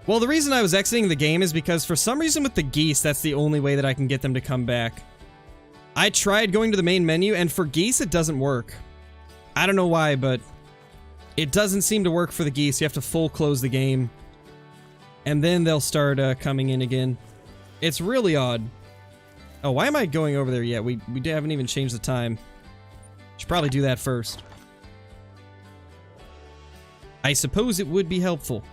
Well, the reason I was exiting the game is because for some reason with the geese, that's the only way that I can get them to come back. I tried going to the main menu, and for geese, it doesn't work. I don't know why, but it doesn't seem to work for the geese. You have to full close the game, and then they'll start coming in again. It's really odd. Oh, why am I going over there yet? We haven't even changed the time. Should probably do that first. I suppose it would be helpful.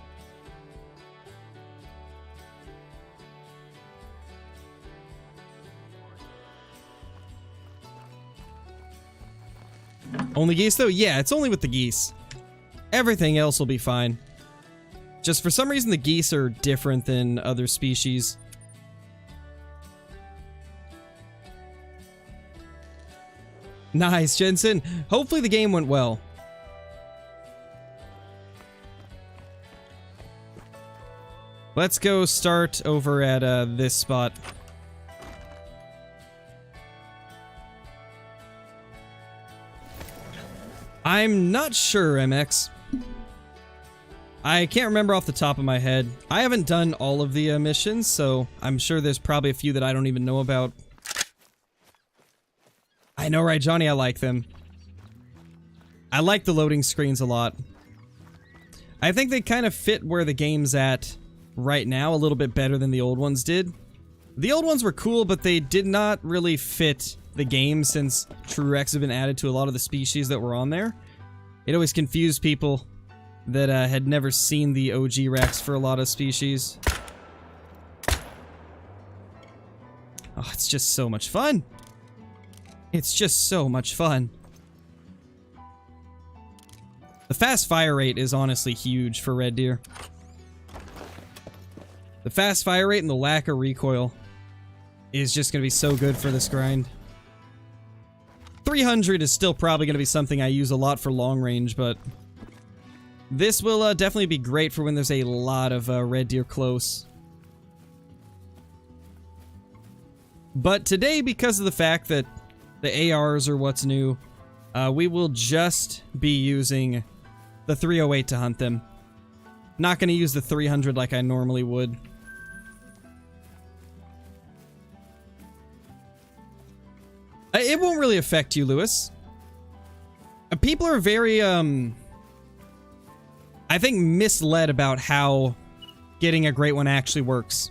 Only geese though? Yeah, it's only with the geese. Everything else will be fine. Just for some reason the geese are different than other species. Nice, Jensen. Hopefully the game went well. Let's go start over at this spot. I'm not sure, MX. I can't remember off the top of my head. I haven't done all of the missions, so I'm sure there's probably a few that I don't even know about. I know, right, Johnny? I like them. I like the loading screens a lot. I think they kind of fit where the game's at right now a little bit better than the old ones did. The old ones were cool, but they did not really fit the game since True Rex have been added to a lot of the species that were on there. It always confused people that had never seen the OG Rex for a lot of species. Oh, it's just so much fun. It's just so much fun. The fast fire rate is honestly huge for red deer. The fast fire rate and the lack of recoil is just going to be so good for this grind. 300 is still probably going to be something I use a lot for long range, but this will definitely be great for when there's a lot of red deer close. But today, because of the fact that the ARs are what's new, we will just be using the 308 to hunt them. Not going to use the 300 like I normally would. It won't really affect you, Lewis. People are very, I think, misled about how getting a great one actually works.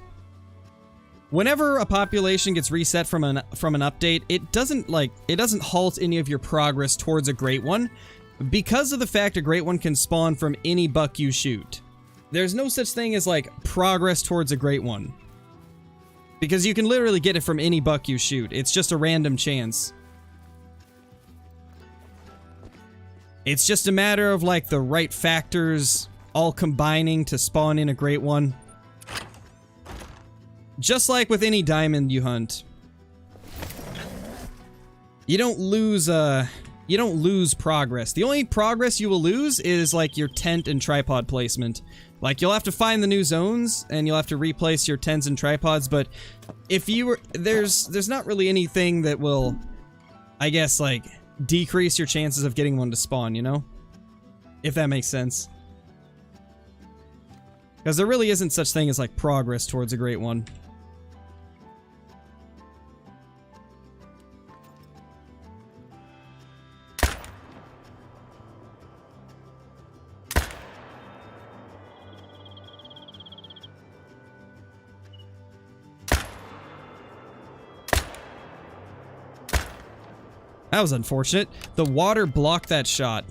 Whenever a population gets reset from an update, it doesn't halt any of your progress towards a great one, because of the fact a great one can spawn from any buck you shoot. There's no such thing as like progress towards a great one, because you can literally get it from any buck you shoot. It's just a random chance. It's just a matter of like the right factors all combining to spawn in a great one. Just like with any diamond you hunt. You don't lose progress. The only progress you will lose is like your tent and tripod placement. Like, you'll have to find the new zones, and you'll have to replace your tents and tripods, but if you were... There's not really anything that will, I guess, like, decrease your chances of getting one to spawn, you know? If that makes sense. Because there really isn't such thing as, like, progress towards a great one. That was unfortunate. The water blocked that shot.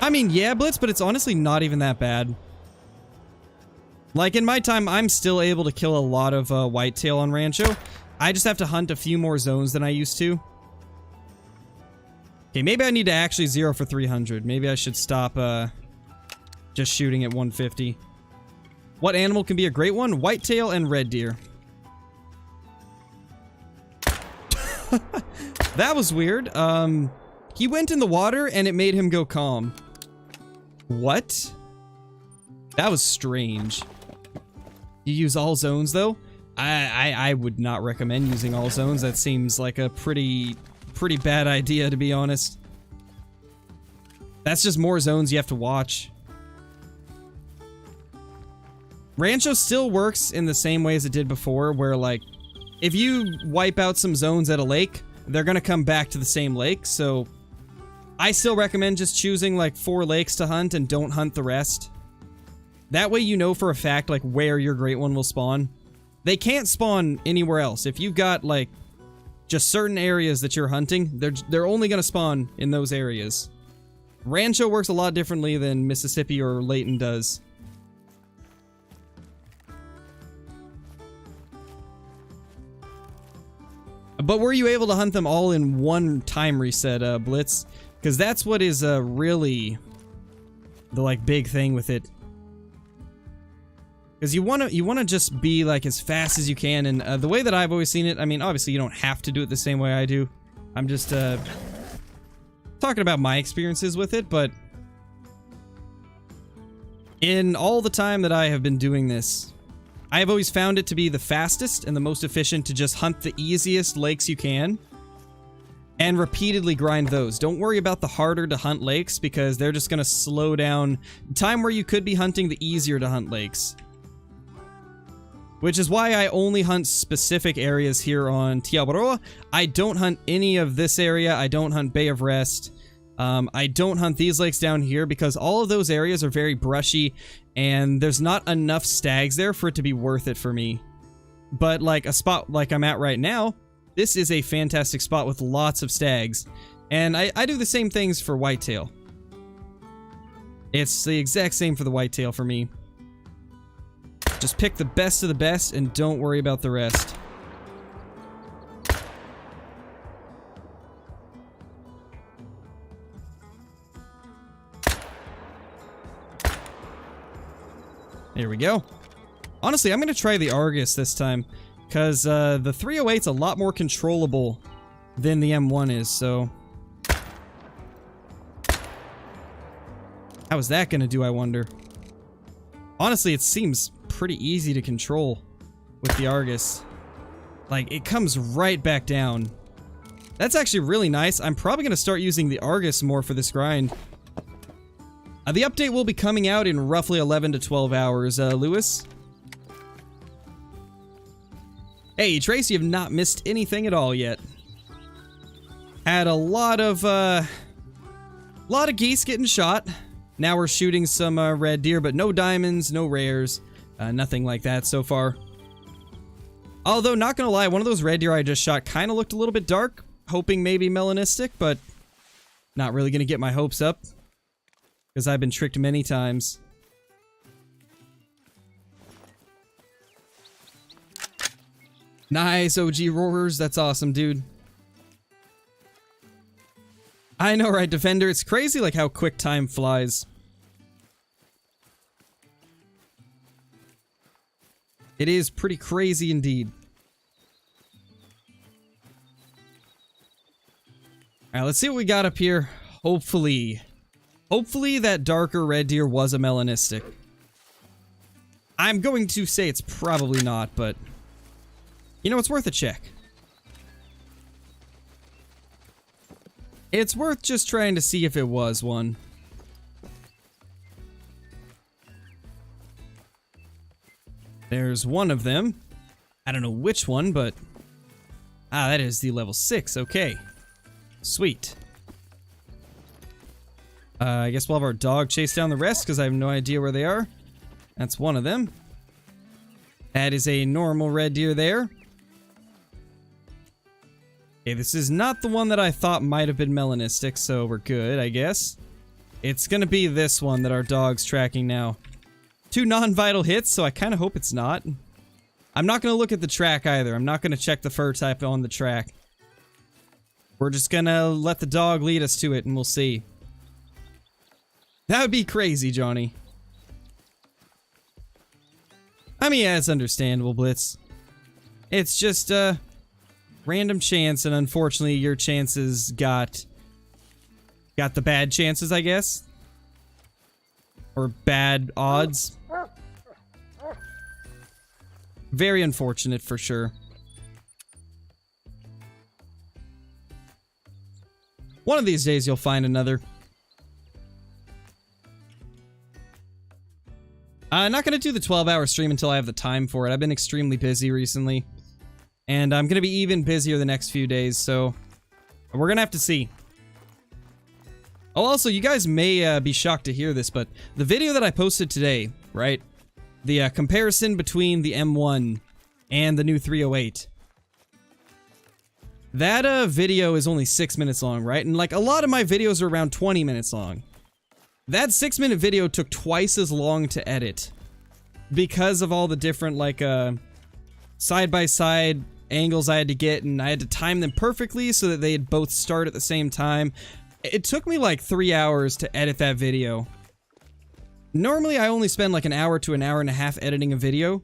I mean, yeah, Blitz, but it's honestly not even that bad. Like, in my time, I'm still able to kill a lot of whitetail on Rancho. I just have to hunt a few more zones than I used to. Okay, maybe I need to actually zero for 300. Maybe I should stop just shooting at 150. What animal can be a great one? Whitetail and red deer. That was weird. He went in the water and it made him go calm. What? That was strange. You use all zones though? I would not recommend using all zones. That seems like a pretty bad idea, to be honest. That's just more zones you have to watch. Rancho still works in the same way as it did before, where like, if you wipe out some zones at a lake, they're gonna come back to the same lake, so I still recommend just choosing like 4 lakes to hunt and don't hunt the rest. That way you know for a fact like where your great one will spawn. They can't spawn anywhere else. If you've got like just certain areas that you're hunting, they're only gonna spawn in those areas. Rancho works a lot differently than Mississippi or Layton does. But were you able to hunt them all in one time reset, Blitz? Because that's what is really the like big thing with it. Because you wanna just be like as fast as you can, and the way that I've always seen it, I mean, obviously you don't have to do it the same way I do. I'm just talking about my experiences with it, but in all the time that I have been doing this, I have always found it to be the fastest and the most efficient to just hunt the easiest lakes you can and repeatedly grind those. Don't worry about the harder to hunt lakes because they're just going to slow down time where you could be hunting the easier to hunt lakes. Which is why I only hunt specific areas here on Tiabaroa. I don't hunt any of this area. I don't hunt Bay of Rest. I don't hunt these lakes down here because all of those areas are very brushy and there's not enough stags there for it to be worth it for me. But like a spot like I'm at right now, this is a fantastic spot with lots of stags. And I do the same things for whitetail. It's the exact same for the whitetail for me. Just pick the best of the best and don't worry about the rest. There we go. Honestly, I'm going to try the Argus this time, because the 308's a lot more controllable than the M1 is, so... How is that going to do, I wonder? Honestly, it seems pretty easy to control with the Argus. Like, it comes right back down. That's actually really nice. I'm probably going to start using the Argus more for this grind. The update will be coming out in roughly 11 to 12 hours, Lewis. Hey, Trace, you have not missed anything at all yet. Had a lot of geese getting shot. Now we're shooting some red deer, but no diamonds, no rares, nothing like that so far. Although, not gonna lie, one of those red deer I just shot kind of looked a little bit dark, hoping maybe melanistic, but not really gonna get my hopes up. Because I've been tricked many times. Nice, OG roars. That's awesome, dude. I know, right, Defender? It's crazy, like, how quick time flies. It is pretty crazy indeed. Alright, let's see what we got up here. Hopefully that darker red deer was a melanistic. I'm going to say it's probably not, but... You know, it's worth a check. It's worth just trying to see if it was one. There's one of them. I don't know which one, but... Ah, that is the level 6, okay. Sweet. I guess we'll have our dog chase down the rest, because I have no idea where they are. That's one of them. That is a normal red deer there. Okay, this is not the one that I thought might have been melanistic, so we're good, I guess. It's gonna be this one that our dog's tracking now. 2 non-vital hits, so I kind of hope it's not. I'm not gonna look at the track either. I'm not gonna check the fur type on the track. We're just gonna let the dog lead us to it and we'll see. That would be crazy, Johnny. I mean, yeah, it's understandable, Blitz. It's just a random chance, and unfortunately your chances got the bad chances, I guess. Or bad odds. Very unfortunate for sure. One of these days you'll find another. I'm not going to do the 12-hour stream until I have the time for it. I've been extremely busy recently. And I'm going to be even busier the next few days, so we're going to have to see. Oh, also, you guys may be shocked to hear this, but the video that I posted today, right? The comparison between the M1 and the new 308. That video is only 6 minutes long, right? And like a lot of my videos are around 20 minutes long. That 6-minute video took twice as long to edit because of all the different like side-by-side angles I had to get, and I had to time them perfectly so that they'd both start at the same time. It took me like 3 hours to edit that video. Normally I only spend like an hour to an hour and a half editing a video,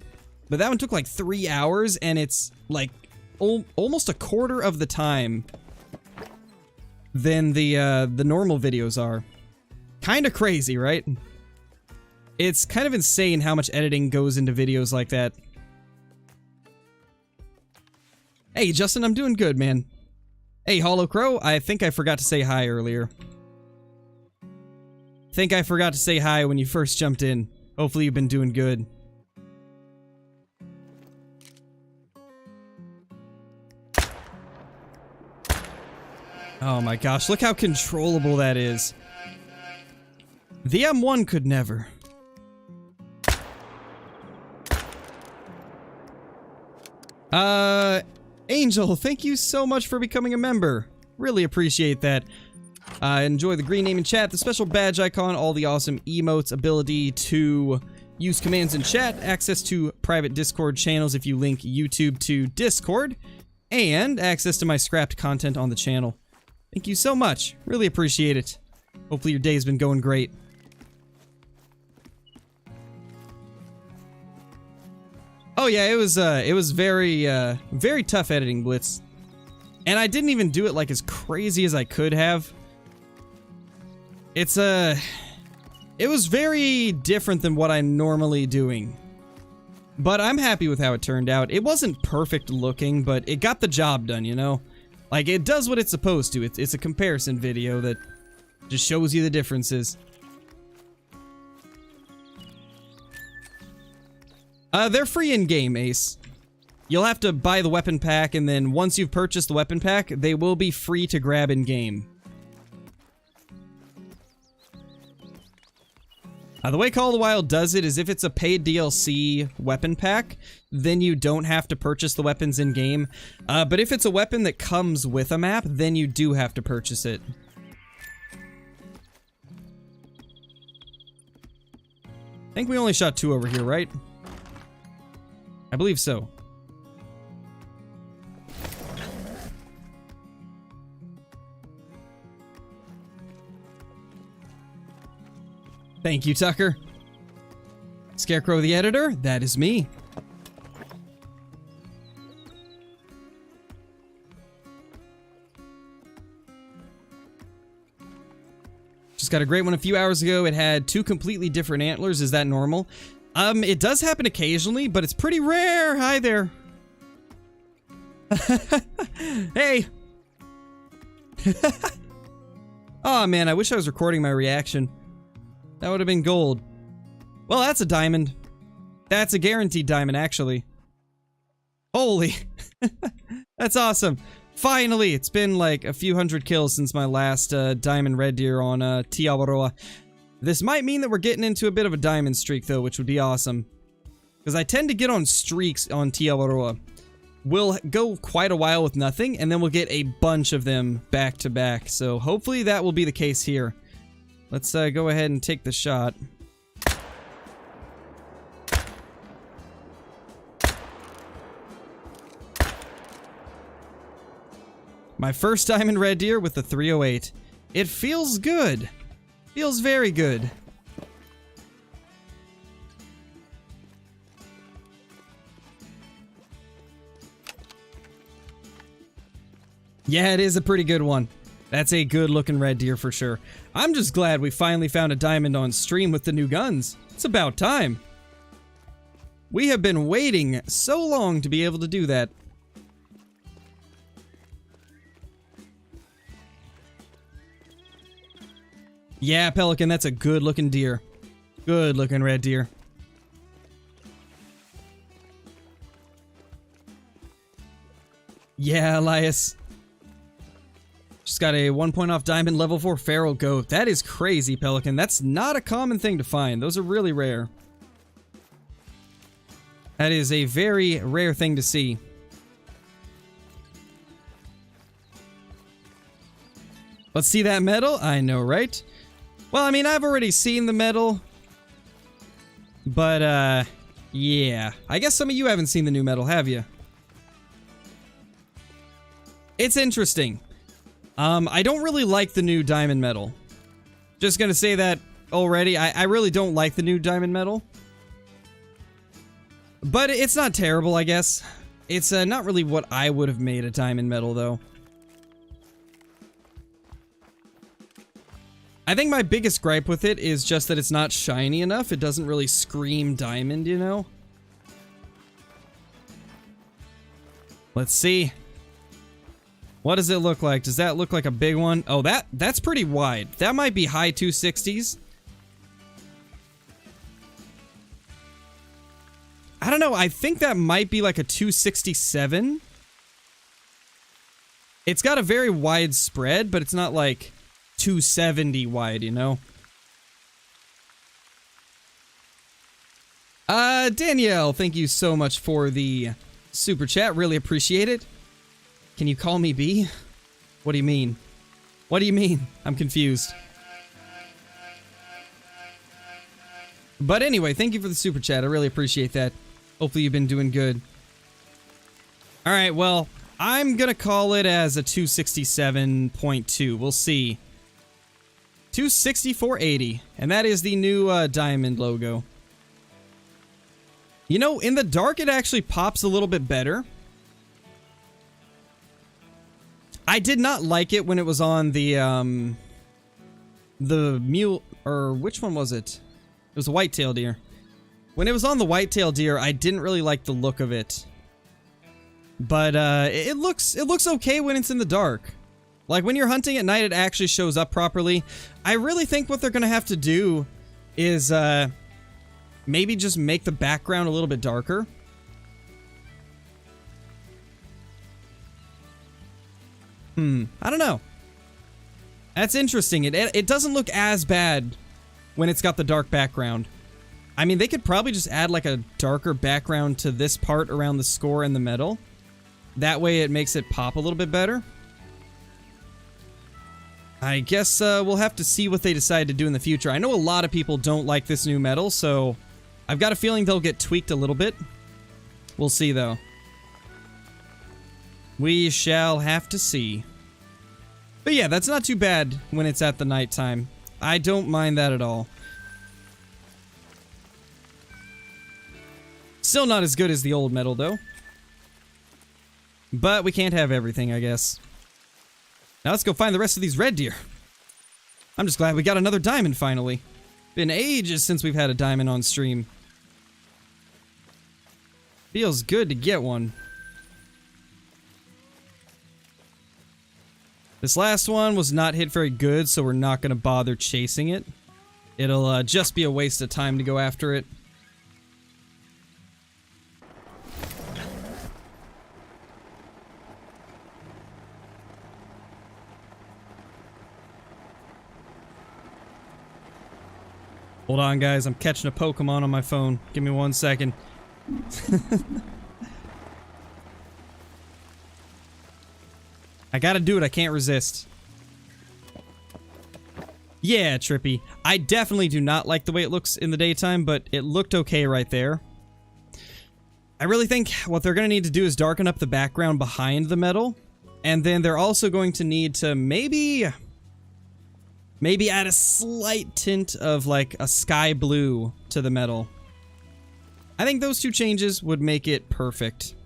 but that one took like 3 hours, and it's like almost a quarter of the time than the normal videos are. Kinda crazy, right? It's kind of insane how much editing goes into videos like that. Hey, Justin, I'm doing good, man. Hey, Hollow Crow, I think I forgot to say hi earlier. Think I forgot to say hi when you first jumped in. Hopefully you've been doing good. Oh my gosh, look how controllable that is. The M1 could never. Angel, thank you so much for becoming a member. Really appreciate that. Enjoy the green name in chat, the special badge icon, all the awesome emotes, ability to use commands in chat, access to private Discord channels if you link YouTube to Discord, and access to my scrapped content on the channel. Thank you so much. Really appreciate it. Hopefully your day's been going great. Oh yeah, it was very, very tough editing, Blitz. And I didn't even do it like as crazy as I could have. It was very different than what I'm normally doing. But I'm happy with how it turned out. It wasn't perfect looking, but it got the job done, you know? Like, it does what it's supposed to. It's a comparison video that just shows you the differences. They're free in-game, Ace. You'll have to buy the weapon pack, and then once you've purchased the weapon pack, they will be free to grab in-game. The way Call of the Wild does it is if it's a paid DLC weapon pack, then you don't have to purchase the weapons in-game. But if it's a weapon that comes with a map, then you do have to purchase it. I think we only shot 2 over here, right? I believe so. Thank you, Tucker. Scarecrow the editor, that is me. Just got a great one a few hours ago. It had 2 completely different antlers. Is that normal? It does happen occasionally, but it's pretty rare. Hi there. Hey. Oh man, I wish I was recording my reaction. That would have been gold. Well, that's a diamond. That's a guaranteed diamond, actually. Holy. That's awesome. Finally, it's been like a few hundred kills since my last diamond red deer on Tiawaroa. This might mean that we're getting into a bit of a diamond streak, though, which would be awesome. Because I tend to get on streaks on Tiawaroa. We'll go quite a while with nothing, and then we'll get a bunch of them back to back. So hopefully that will be the case here. Let's go ahead and take the shot. My first diamond red deer with the 308. It feels good. Feels very good. Yeah, it is a pretty good one. That's a good looking red deer for sure. I'm just glad we finally found a diamond on stream with the new guns. It's about time. We have been waiting so long to be able to do that. Yeah, Pelican, that's a good looking deer. Good looking red deer. Yeah, Elias. Just got a 1 point off diamond level 4 feral goat. That is crazy, Pelican. That's not a common thing to find. Those are really rare. That is a very rare thing to see. Let's see that medal? I know, right? Well, I mean, I've already seen the medal. But, yeah. I guess some of you haven't seen the new medal, have you? It's interesting. I don't really like the new diamond medal. Just gonna say that already. I really don't like the new diamond medal. But it's not terrible, I guess. It's not really what I would have made a diamond medal, though. I think my biggest gripe with it is just that it's not shiny enough. It doesn't really scream diamond, you know? Let's see. What does it look like? Does that look like a big one? Oh, that's pretty wide. That might be high 260s. I don't know. I think that might be like a 267. It's got a very wide spread, but it's not like 270 wide, you know? Danielle, thank you so much for the super chat. Really appreciate it. Can you call me B? What do you mean? What do you mean? I'm confused. But anyway, thank you for the super chat. I really appreciate that. Hopefully you've been doing good. Alright, well, I'm gonna call it as a 267.2. We'll see. 264.80. And that is the new diamond logo. You know, in the dark it actually pops a little bit better. I did not like it when it was on the mule, or which one was it? It was a whitetail deer. When it was on the whitetail deer, I didn't really like the look of it. But it looks okay when it's in the dark. Like when you're hunting at night, it actually shows up properly. I really think what they're gonna have to do is maybe just make the background a little bit darker. I don't know. That's interesting. It doesn't look as bad when it's got the dark background. I mean, they could probably just add like a darker background to this part around the score and the medal. That way it makes it pop a little bit better. I guess we'll have to see what they decide to do in the future. I know a lot of people don't like this new medal, so I've got a feeling they'll get tweaked a little bit. We'll see, though. We shall have to see. But yeah, that's not too bad when it's at the nighttime. I don't mind that at all. Still not as good as the old medal, though. But we can't have everything, I guess. Now let's go find the rest of these red deer. I'm just glad we got another diamond finally. Been ages since we've had a diamond on stream. Feels good to get one. This last one was not hit very good, so we're not going to bother chasing it. It'll just be a waste of time to go after it. Hold on, guys. I'm catching a Pokemon on my phone. Give me 1 second. I gotta do it. I can't resist. Yeah, Trippy. I definitely do not like the way it looks in the daytime, but it looked okay right there. I really think what they're gonna need to do is darken up the background behind the medal And then they're also going to need to maybe add a slight tint of like a sky blue to the metal. I think those two changes would make it perfect.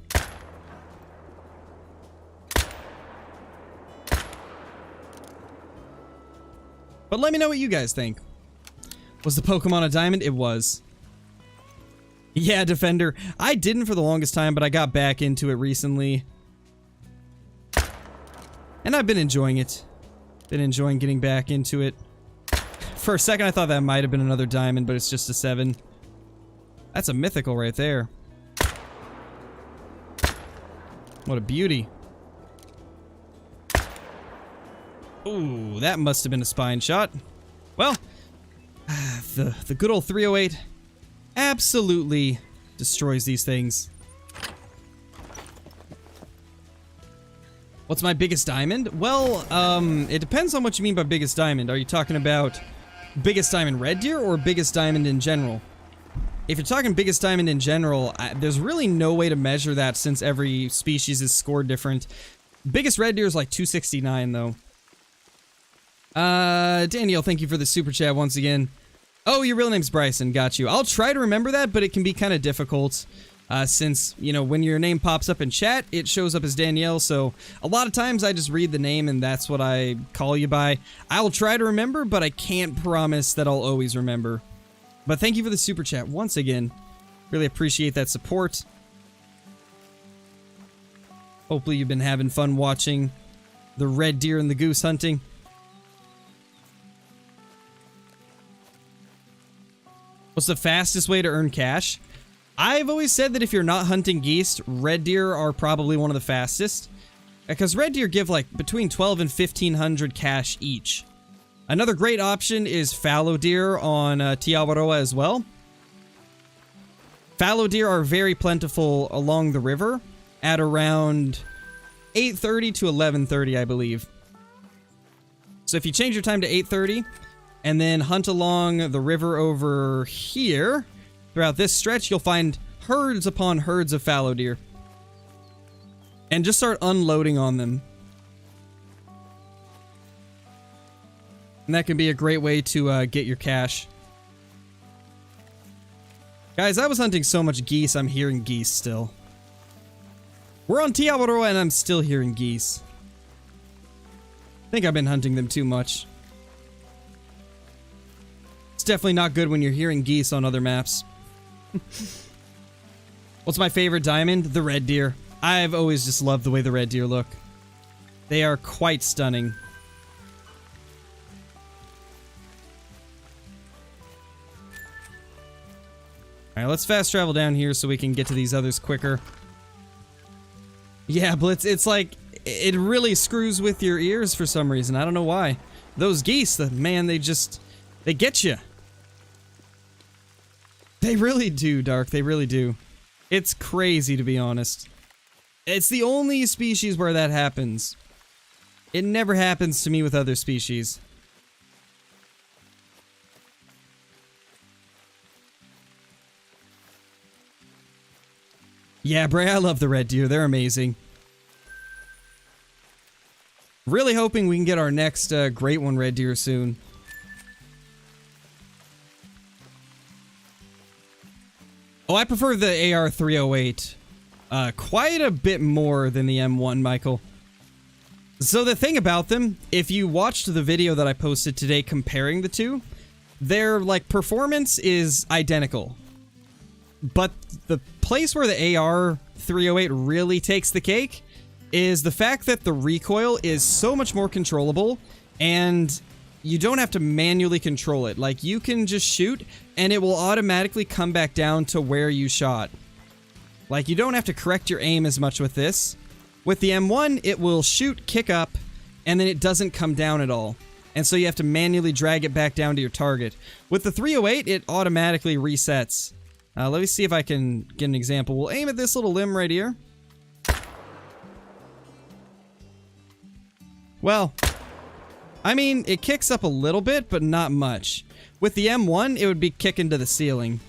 But let me know what you guys think. Was the Pokemon a diamond? It was. Yeah, Defender. I didn't for the longest time, but I got back into it recently. And I've been enjoying it. Been enjoying getting back into it. For a second, I thought that might have been another diamond, but it's just a 7. That's a mythical right there. What a beauty. Ooh, that must have been a spine shot. Well, the good old 308 absolutely destroys these things. What's my biggest diamond? Well, it depends on what you mean by biggest diamond. Are you talking about biggest diamond red deer or biggest diamond in general? If you're talking biggest diamond in general, there's really no way to measure that since every species is scored different. Biggest red deer is like 269 though. Danielle, thank you for the super chat once again. Oh, your real name's Bryson, got you. I'll try to remember that, but it can be kind of difficult. Since, you know, when your name pops up in chat, it shows up as Danielle, so a lot of times I just read the name and that's what I call you by. I'll try to remember, but I can't promise that I'll always remember. But thank you for the super chat once again. Really appreciate that support. Hopefully you've been having fun watching the red deer and the goose hunting. What's the fastest way to earn cash? I've always said that if you're not hunting geese, red deer are probably one of the fastest. Because red deer give like between 12 and 1500 cash each. Another great option is fallow deer on Tiawaroa as well. Fallow deer are very plentiful along the river at around 8:30 to 11:30, I believe. So if you change your time to 8:30 and then hunt along the river over here, throughout this stretch, you'll find herds upon herds of fallow deer. And just start unloading on them. And that can be a great way to get your cash. Guys, I was hunting so much geese, I'm hearing geese still. We're on Tiawaroa and I'm still hearing geese. I think I've been hunting them too much. It's definitely not good when you're hearing geese on other maps. What's my favorite diamond? The red deer. I've always just loved the way the red deer look. They are quite stunning. Alright, let's fast travel down here so we can get to these others quicker. Yeah, Blitz, it's like, it really screws with your ears for some reason. I don't know why. Those geese, man, they get you. They really do, Dark. They really do. It's crazy, to be honest. It's the only species where that happens. It never happens to me with other species. Yeah, Bray, I love the red deer. They're amazing. Really hoping we can get our next great one red deer soon. Oh, I prefer the AR-308 quite a bit more than the M1, Michael. So the thing about them, if you watched the video that I posted today comparing the two, their like performance is identical. But the place where the AR-308 really takes the cake is the fact that the recoil is so much more controllable and you don't have to manually control it. Like, you can just shoot and it will automatically come back down to where you shot. Like, you don't have to correct your aim as much with this. With the M1, it will shoot, kick up, and then it doesn't come down at all. And so you have to manually drag it back down to your target. With the 308, it automatically resets. Let me see if I can get an example. We'll aim at this little limb right here. Well, I mean, it kicks up a little bit, but not much. With the M1, it would be kicking to the ceiling.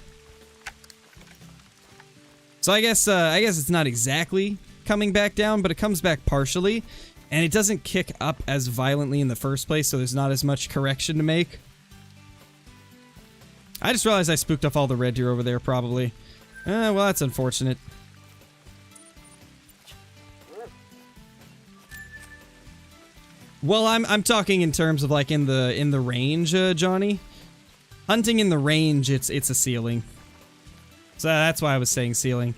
So I guess it's not exactly coming back down, but it comes back partially. And it doesn't kick up as violently in the first place, so there's not as much correction to make. I just realized I spooked off all the red deer over there, probably. Well, that's unfortunate. Well, I'm talking in terms of like in the range, Johnny. Hunting in the range, it's a ceiling. So that's why I was saying ceiling.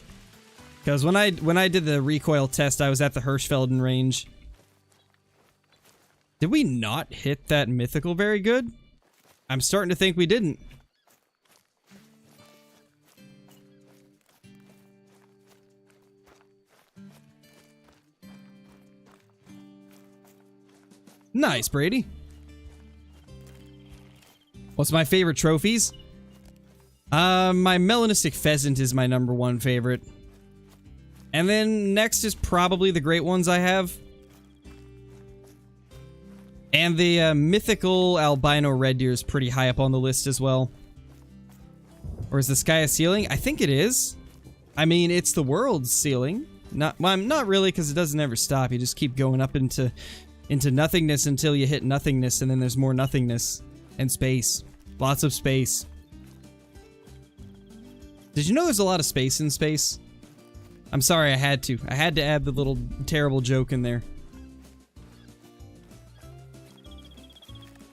Because when I did the recoil test, I was at the Hirschfelden range. Did we not hit that mythical very good? I'm starting to think we didn't. Nice, Brady. What's my favorite trophies? My Melanistic Pheasant is my #1 favorite. And then next is probably the great ones I have. And the mythical albino red deer is pretty high up on the list as well. Or is the sky a ceiling? I think it is. I mean, it's the world's ceiling. Not really, because it doesn't ever stop. You just keep going up into nothingness until you hit nothingness, and then there's more nothingness. And space. Lots of space. Did you know there's a lot of space in space? I'm sorry, I had to. I had to add the little terrible joke in there.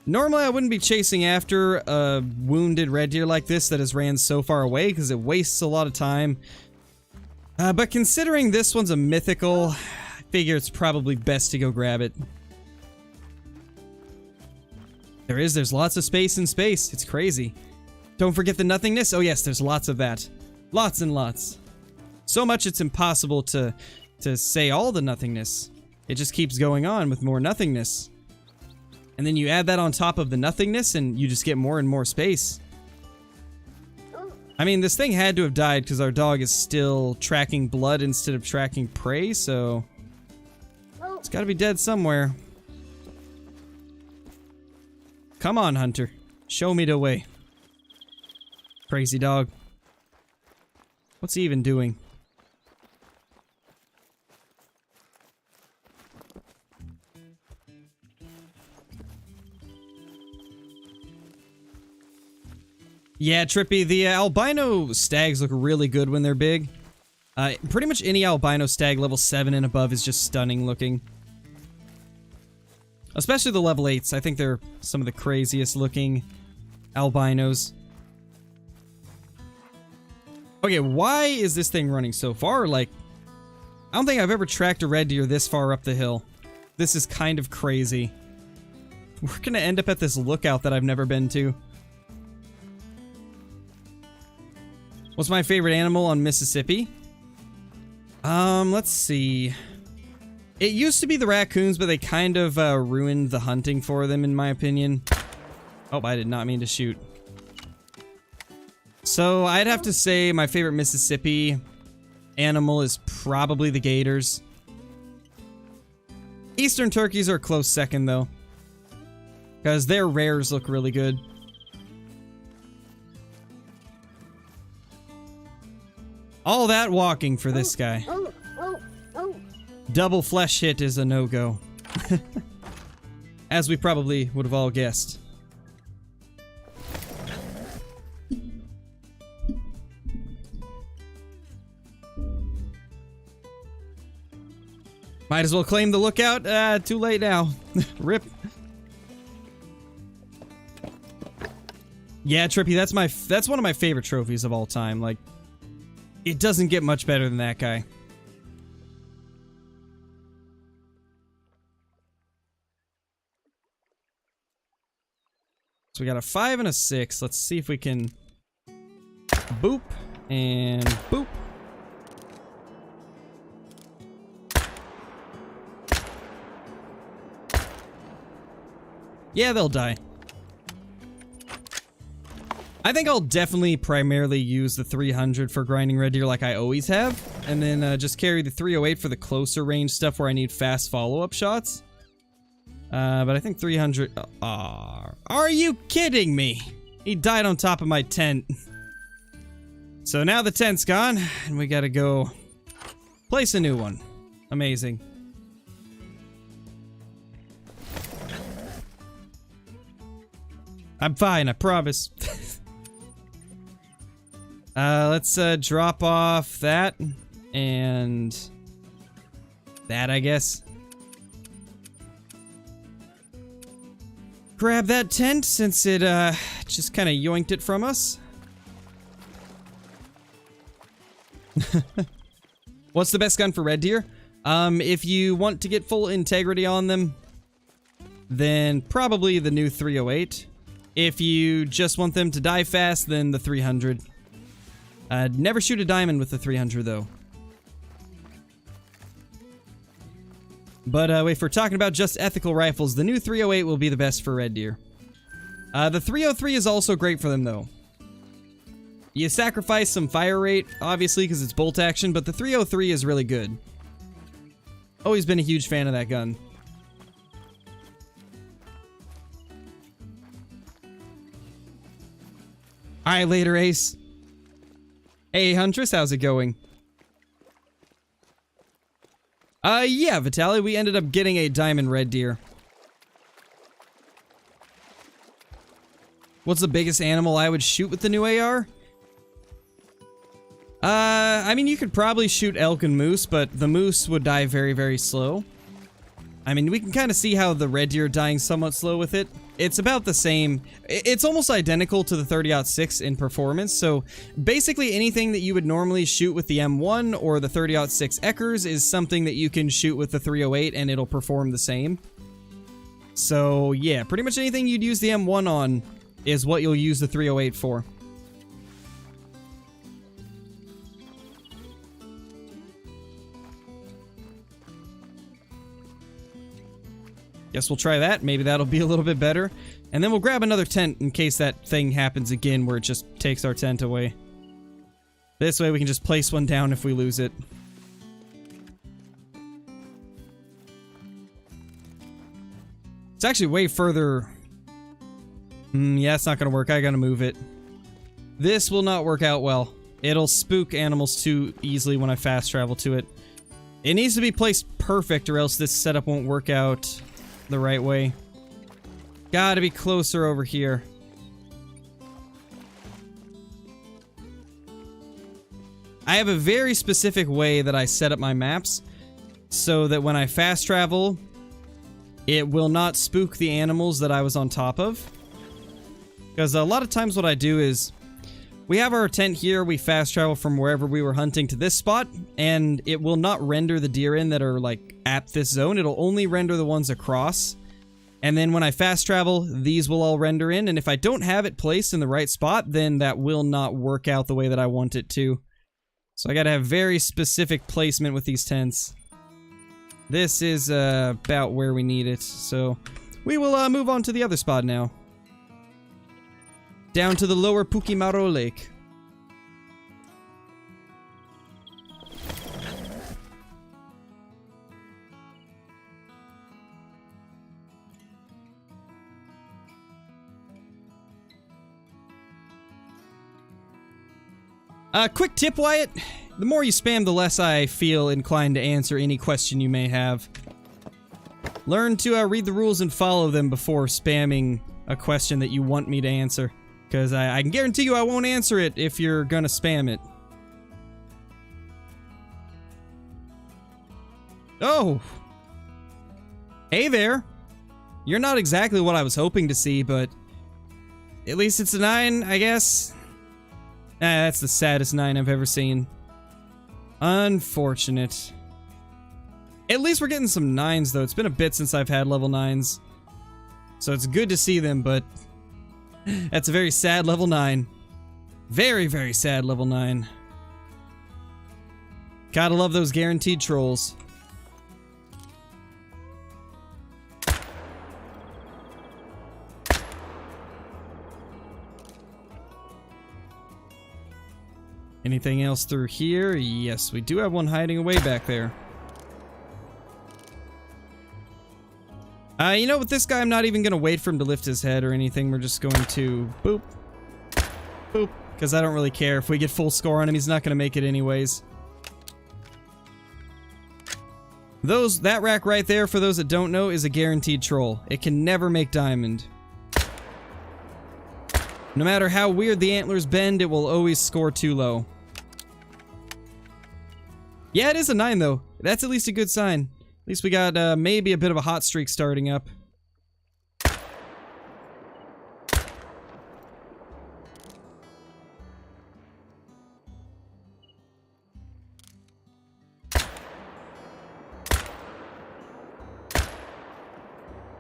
Normally, I wouldn't be chasing after a wounded red deer like this that has ran so far away, because it wastes a lot of time. But considering this one's a mythical, I figure it's probably best to go grab it. There's lots of space in space. It's crazy. Don't forget the nothingness. Oh yes, there's lots of that. Lots and lots. So much it's impossible to say all the nothingness. It just keeps going on with more nothingness. And then you add that on top of the nothingness and you just get more and more space. I mean, this thing had to have died because our dog is still tracking blood instead of tracking prey, so it's gotta be dead somewhere. Come on, Hunter. Show me the way. Crazy dog. What's he even doing? Yeah, Trippy, the albino stags look really good when they're big. Pretty much any albino stag level 7 and above is just stunning looking. Especially the level 8s. I think they're some of the craziest looking albinos. Okay, why is this thing running so far? Like, I don't think I've ever tracked a red deer this far up the hill. This is kind of crazy. We're gonna end up at this lookout that I've never been to. What's my favorite animal on Mississippi? Let's see. It used to be the raccoons, but they kind of ruined the hunting for them, in my opinion. Oh, I did not mean to shoot. So, I'd have to say my favorite Mississippi animal is probably the gators. Eastern turkeys are a close second, though. Because their rares look really good. All that walking for this guy. Double flesh hit is a no-go. As we probably would have all guessed. Might as well claim the lookout. Too late now. Rip. Yeah, Trippy, that's one of my favorite trophies of all time. Like, it doesn't get much better than that guy. So we got a 5 and a 6. Let's see if we can boop and boop. Yeah, they'll die. I think I'll definitely primarily use the 300 for grinding red deer like I always have, and then just carry the 308 for the closer range stuff where I need fast follow-up shots. But I think 300... are you kidding me? He died on top of my tent. So now the tent's gone, and we gotta go place a new one. Amazing. I'm fine, I promise. Let's drop off that and that, I guess. Grab that tent since it just kind of yoinked it from us. What's the best gun for red deer? If you want to get full integrity on them, then probably the new 308. If you just want them to die fast, then the 300. Never shoot a diamond with the 300 though. But if we're talking about just ethical rifles, the new 308 will be the best for red deer. The 303 is also great for them though. You sacrifice some fire rate, obviously, because it's bolt action, but the 303 is really good. Always been a huge fan of that gun. Alright, later, Ace. Hey, Huntress, how's it going? Yeah, Vitaly, we ended up getting a diamond red deer. What's the biggest animal I would shoot with the new AR? I mean, you could probably shoot elk and moose, but the moose would die very, very slow. I mean, we can kind of see how the red deer are dying somewhat slow with it. It's about the same. It's almost identical to the 30-06 in performance, so basically anything that you would normally shoot with the M1 or the 30-06 Eckers is something that you can shoot with the 308 and it'll perform the same. So yeah, pretty much anything you'd use the M1 on is what you'll use the 308 for. Guess we'll try that. Maybe that'll be a little bit better. And then we'll grab another tent in case that thing happens again where it just takes our tent away. This way we can just place one down if we lose it. It's actually way further. Yeah, it's not gonna work. I gotta move it. This will not work out well. It'll spook animals too easily when I fast travel to it. It needs to be placed perfect or else this setup won't work out the right way. Gotta be closer over here. I have a very specific way that I set up my maps so that when I fast travel, it will not spook the animals that I was on top of. Because a lot of times what I do is, we have our tent here, we fast travel from wherever we were hunting to this spot, and it will not render the deer in that are like at this zone, it'll only render the ones across. And then when I fast travel, these will all render in, and if I don't have it placed in the right spot, then that will not work out the way that I want it to. So I gotta have very specific placement with these tents. This is about where we need it, so we will move on to the other spot now. Down to the lower Pukimaro Lake. Quick tip, Wyatt. The more you spam, the less I feel inclined to answer any question you may have. Learn to read the rules and follow them before spamming a question that you want me to answer. Because I can guarantee you I won't answer it if you're gonna spam it. Oh! Hey there! You're not exactly what I was hoping to see, but at least it's a 9, I guess. That's the saddest 9 I've ever seen. Unfortunate. At least we're getting some 9s, though. It's been a bit since I've had level 9s. So it's good to see them, but that's a very sad level 9. Very, very sad level 9. Gotta love those guaranteed trolls. Anything else through here? Yes, we do have one hiding away back there. You know, with this guy, I'm not even gonna wait for him to lift his head or anything. We're just going to boop, boop, because I don't really care. If we get full score on him, he's not gonna make it anyways. That rack right there, for those that don't know, is a guaranteed troll. It can never make diamond. No matter how weird the antlers bend, it will always score too low. Yeah, it is a 9 though. That's at least a good sign. At least we got maybe a bit of a hot streak starting up.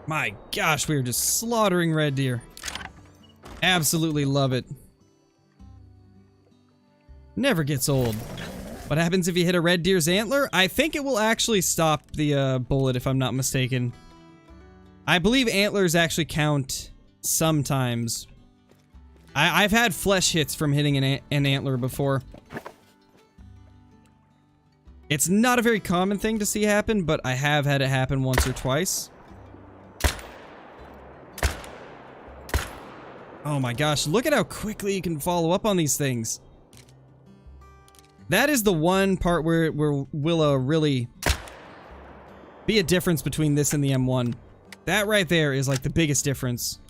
My gosh, we are just slaughtering red deer. Absolutely love it. Never gets old. What happens if you hit a red deer's antler? I think it will actually stop the bullet, if I'm not mistaken. I believe antlers actually count sometimes. I've had flesh hits from hitting an antler before. It's not a very common thing to see happen, but I have had it happen once or twice. Oh my gosh, look at how quickly you can follow up on these things. That is the one part where will really be a difference between this and the M1. That right there is like the biggest difference.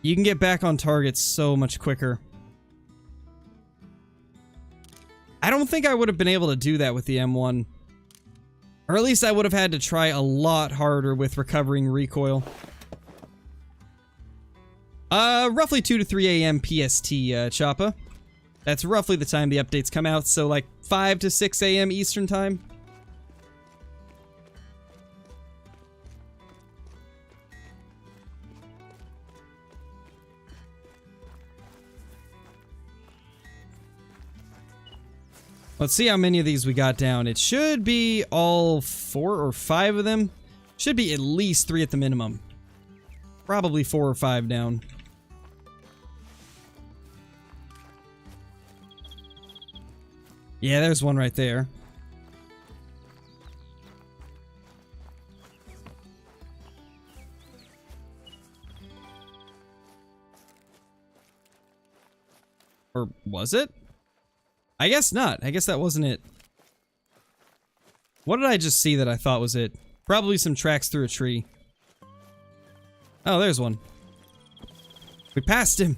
You can get back on target so much quicker. I don't think I would have been able to do that with the M1. Or at least I would have had to try a lot harder with recovering recoil. Roughly 2 to 3 a.m. PST, Choppa. That's roughly the time the updates come out, so like 5 to 6 a.m. Eastern time. Let's see how many of these we got down. It should be all 4 or 5 of them. Should be at least 3 at the minimum. Probably 4 or 5 down. Yeah, there's one right there. Or was it? I guess not. I guess that wasn't it. What did I just see that I thought was it? Probably some tracks through a tree. Oh, there's one. We passed him.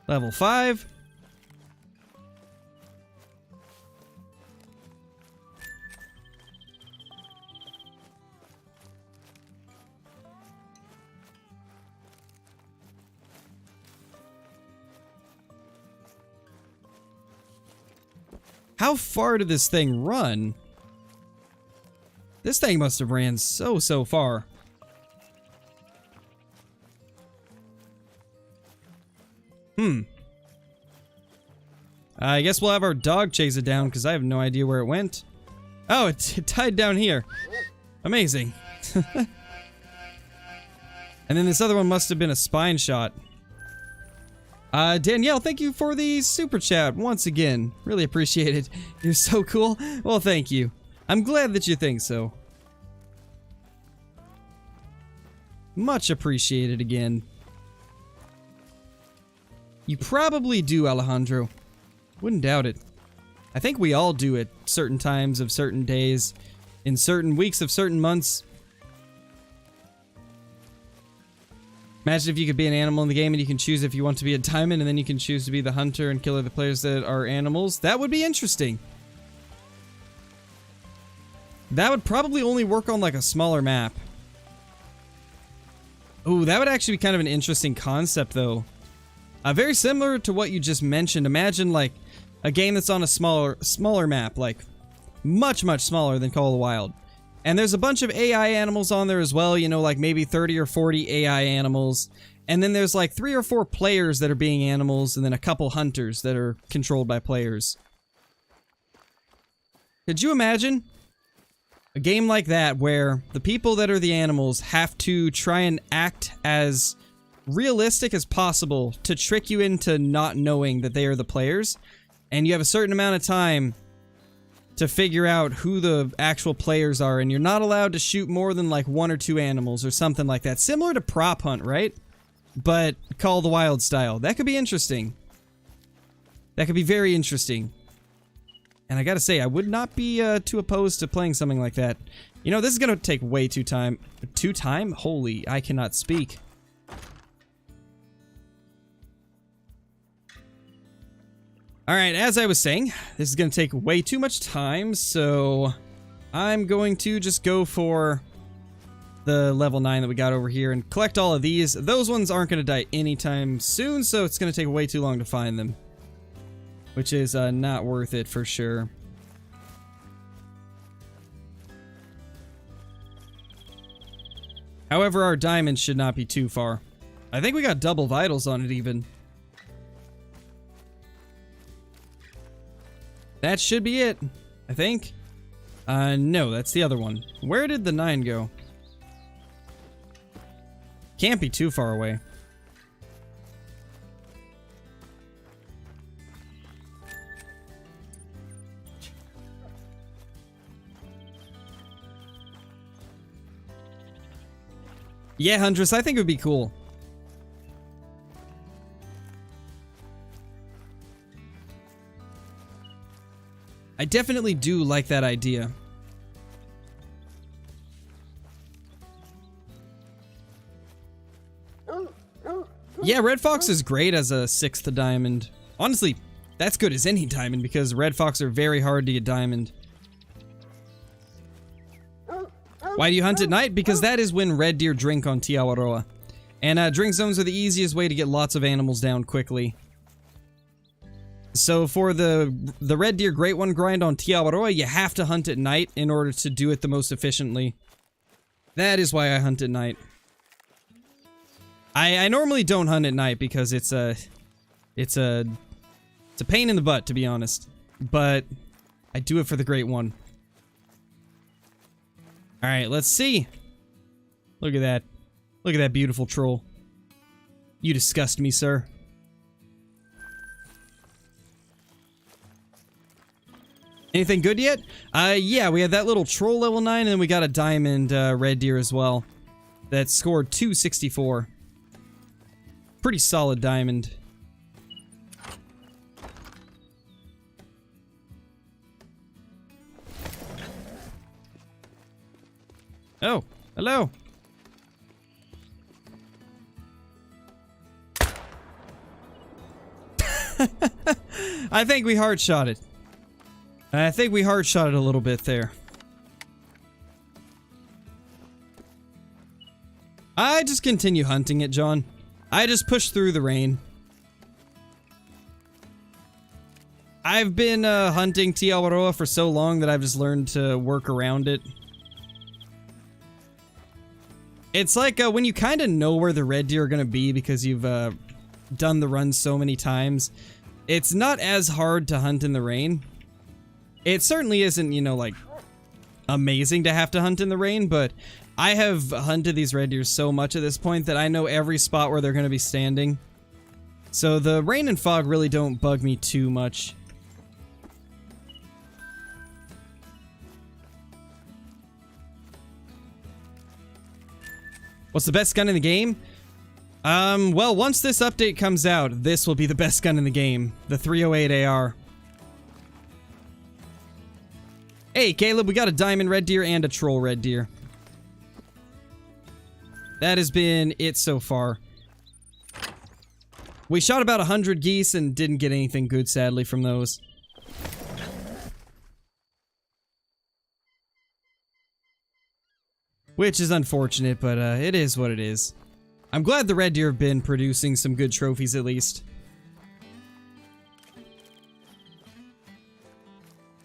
Level 5. How far did this thing run? This thing must have ran so far. I guess we'll have our dog chase it down because I have no idea where it went. Oh, it died down here. Amazing. And then this other one must have been a spine shot. Danielle, thank you for the super chat once again. Really appreciate it. You're so cool. Well, thank you. I'm glad that you think so. Much appreciated again. You probably do, Alejandro. Wouldn't doubt it. I think we all do at certain times of certain days, in certain weeks of certain months. Imagine if you could be an animal in the game and you can choose if you want to be a diamond and then you can choose to be the hunter and kill other players that are animals. That would be interesting. That would probably only work on like a smaller map. Ooh, that would actually be kind of an interesting concept though. Very similar to what you just mentioned. Imagine like a game that's on a smaller map, like much smaller than Call of the Wild. And there's a bunch of AI animals on there as well, you know, like maybe 30 or 40 AI animals. And then there's like 3 or 4 players that are being animals, and then a couple hunters that are controlled by players. Could you imagine a game like that where the people that are the animals have to try and act as realistic as possible to trick you into not knowing that they are the players, and you have a certain amount of time to figure out who the actual players are, and you're not allowed to shoot more than like 1 or 2 animals or something like that. Similar to Prop Hunt, right? But Call of the Wild style. That could be interesting. That could be very interesting. And I gotta say, I would not be too opposed to playing something like that. You know, this is gonna take way too time. Holy, I cannot speak. Alright, as I was saying, this is gonna take way too much time, so I'm going to just go for the level 9 that we got over here and collect all of these. Those ones aren't gonna die anytime soon, so it's gonna take way too long to find them. Which is not worth it for sure. However, our diamond should not be too far. I think we got double vitals on it even. That should be it, I think. No, that's the other one. Where did the 9 go? Can't be too far away. Yeah, Huntress, I think it would be cool. I definitely do like that idea. Yeah, Red Fox is great as a 6th diamond. Honestly, that's good as any diamond because Red Fox are very hard to get diamond. Why do you hunt at night? Because that is when red deer drink on Te Awaroa. And drink zones are the easiest way to get lots of animals down quickly. So for the red deer great one grind on Te Awaroa, you have to hunt at night in order to do it the most efficiently. That is why I hunt at night. I normally don't hunt at night because it's a pain in the butt, to be honest. But I do it for the great one. Alright, let's see. Look at that. Look at that beautiful troll. You disgust me, sir. Anything good yet? Yeah, we had that little troll level 9, and then we got a diamond red deer as well. That scored 264. Pretty solid diamond. Oh, hello. I think we hard shot it. I think we hard shot it a little bit there. I just continue hunting it, John. I just push through the rain. I've been hunting Te Awaroa for so long that I've just learned to work around it. It's like when you kind of know where the red deer are going to be because you've done the run so many times. It's not as hard to hunt in the rain. It certainly isn't, you know, like, amazing to have to hunt in the rain, but I have hunted these red deer so much at this point that I know every spot where they're going to be standing. So the rain and fog really don't bug me too much. What's the best gun in the game? Well, once this update comes out, this will be the best gun in the game. The 308 AR. Hey, Caleb, we got a diamond red deer and a troll red deer. That has been it so far. We shot about 100 geese and didn't get anything good, sadly, from those. Which is unfortunate, but it is what it is. I'm glad the red deer have been producing some good trophies at least.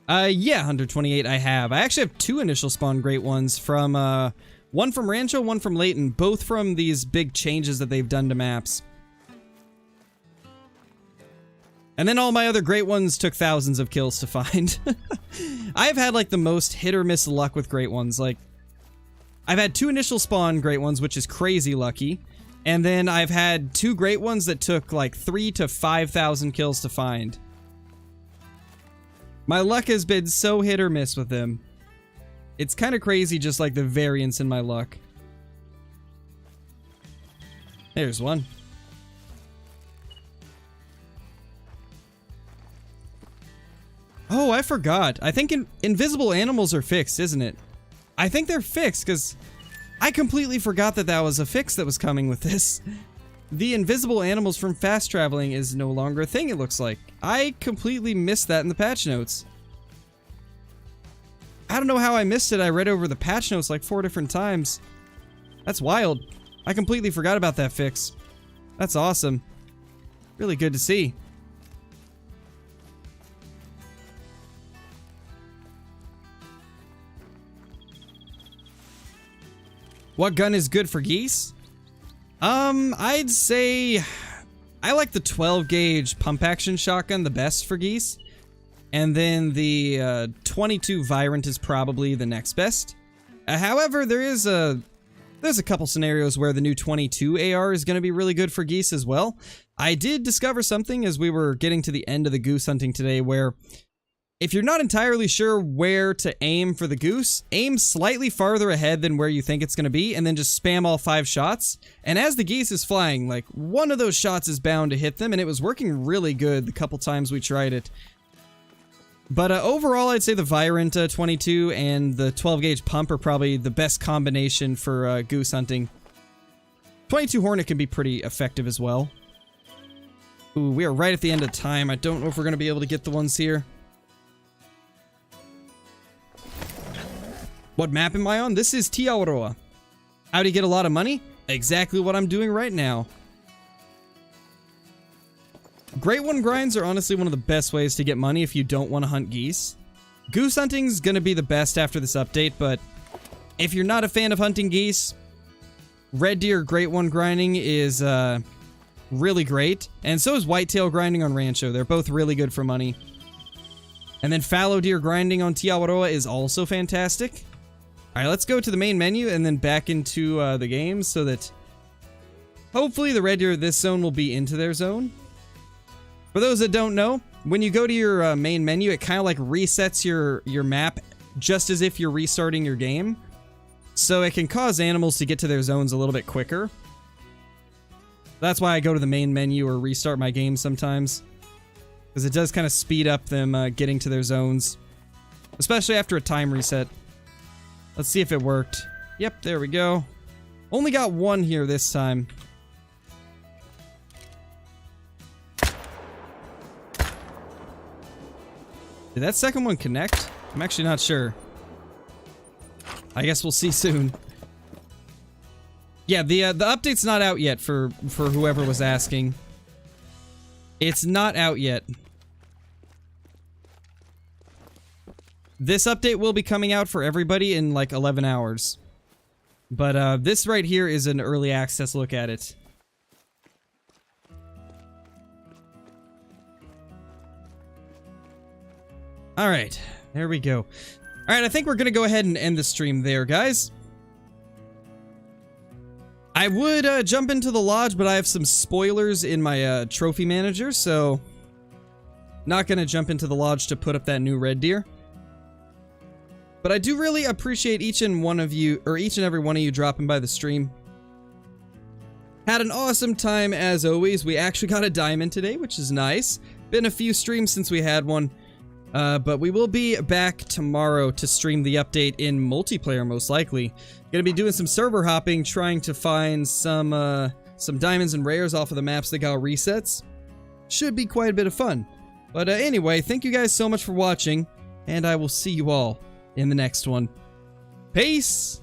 Yeah, 128 I have. I actually have 2 initial spawn great ones from, one from Rancho, one from Layton, both from these big changes that they've done to maps. And then all my other great ones took thousands of kills to find. I've had, like, the most hit or miss luck with great ones, like, I've had 2 initial spawn great ones, which is crazy lucky. And then I've had 2 great ones that took like 3,000 to 5,000 kills to find. My luck has been so hit or miss with them. It's kind of crazy just like the variance in my luck. There's one. Oh, I forgot. I think invisible animals are fixed, isn't it? I think they're fixed, because I completely forgot that that was a fix that was coming with this. The invisible animals from fast traveling is no longer a thing, it looks like. I completely missed that in the patch notes. I don't know how I missed it. I read over the patch notes like 4 different times. That's wild. I completely forgot about that fix. That's awesome. Really good to see. What gun is good for geese? I'd say I like the 12 gauge pump action shotgun the best for geese. And then the 22 Virant is probably the next best. However, there's a couple scenarios where the new 22 AR is going to be really good for geese as well. I did discover something as we were getting to the end of the goose hunting today where if you're not entirely sure where to aim for the goose, aim slightly farther ahead than where you think it's going to be, and then just spam all 5 shots. And as the geese is flying, like, one of those shots is bound to hit them, and it was working really good the couple times we tried it. But overall, I'd say the Virant 22 and the 12 gauge pump are probably the best combination for goose hunting. 22 Hornet can be pretty effective as well. Ooh, we are right at the end of time. I don't know if we're going to be able to get the ones here. What map am I on? This is Tiawaroa. How do you get a lot of money? Exactly what I'm doing right now. Great one grinds are honestly one of the best ways to get money if you don't want to hunt geese. Goose hunting's gonna be the best after this update, but if you're not a fan of hunting geese, red deer great one grinding is really great, and so is whitetail grinding on Rancho. They're both really good for money. And then fallow deer grinding on Tiawaroa is also fantastic. Alright, let's go to the main menu and then back into the game so that hopefully the red deer of this zone will be into their zone. For those that don't know, when you go to your main menu, it kind of like resets your map just as if you're restarting your game. So it can cause animals to get to their zones a little bit quicker. That's why I go to the main menu or restart my game sometimes. Because it does kind of speed up them getting to their zones. Especially after a time reset. Let's see if it worked. Yep, there we go. Only got one here this time. Did that second one connect? I'm actually not sure. I guess we'll see soon. Yeah, the update's not out yet for whoever was asking. It's not out yet. This update will be coming out for everybody in like 11 hours. But this right here is an early access look at it. Alright, there we go. Alright, I think we're gonna go ahead and end the stream there, guys. I would jump into the lodge, but I have some spoilers in my trophy manager, so not gonna jump into the lodge to put up that new red deer. But I do really appreciate each and every one of you dropping by the stream. Had an awesome time as always. We actually got a diamond today, which is nice. Been a few streams since we had one. But we will be back tomorrow to stream the update in multiplayer, most likely. Gonna be doing some server hopping, trying to find some diamonds and rares off of the maps that got resets. Should be quite a bit of fun. But anyway, thank you guys so much for watching, and I will see you all in the next one. Peace!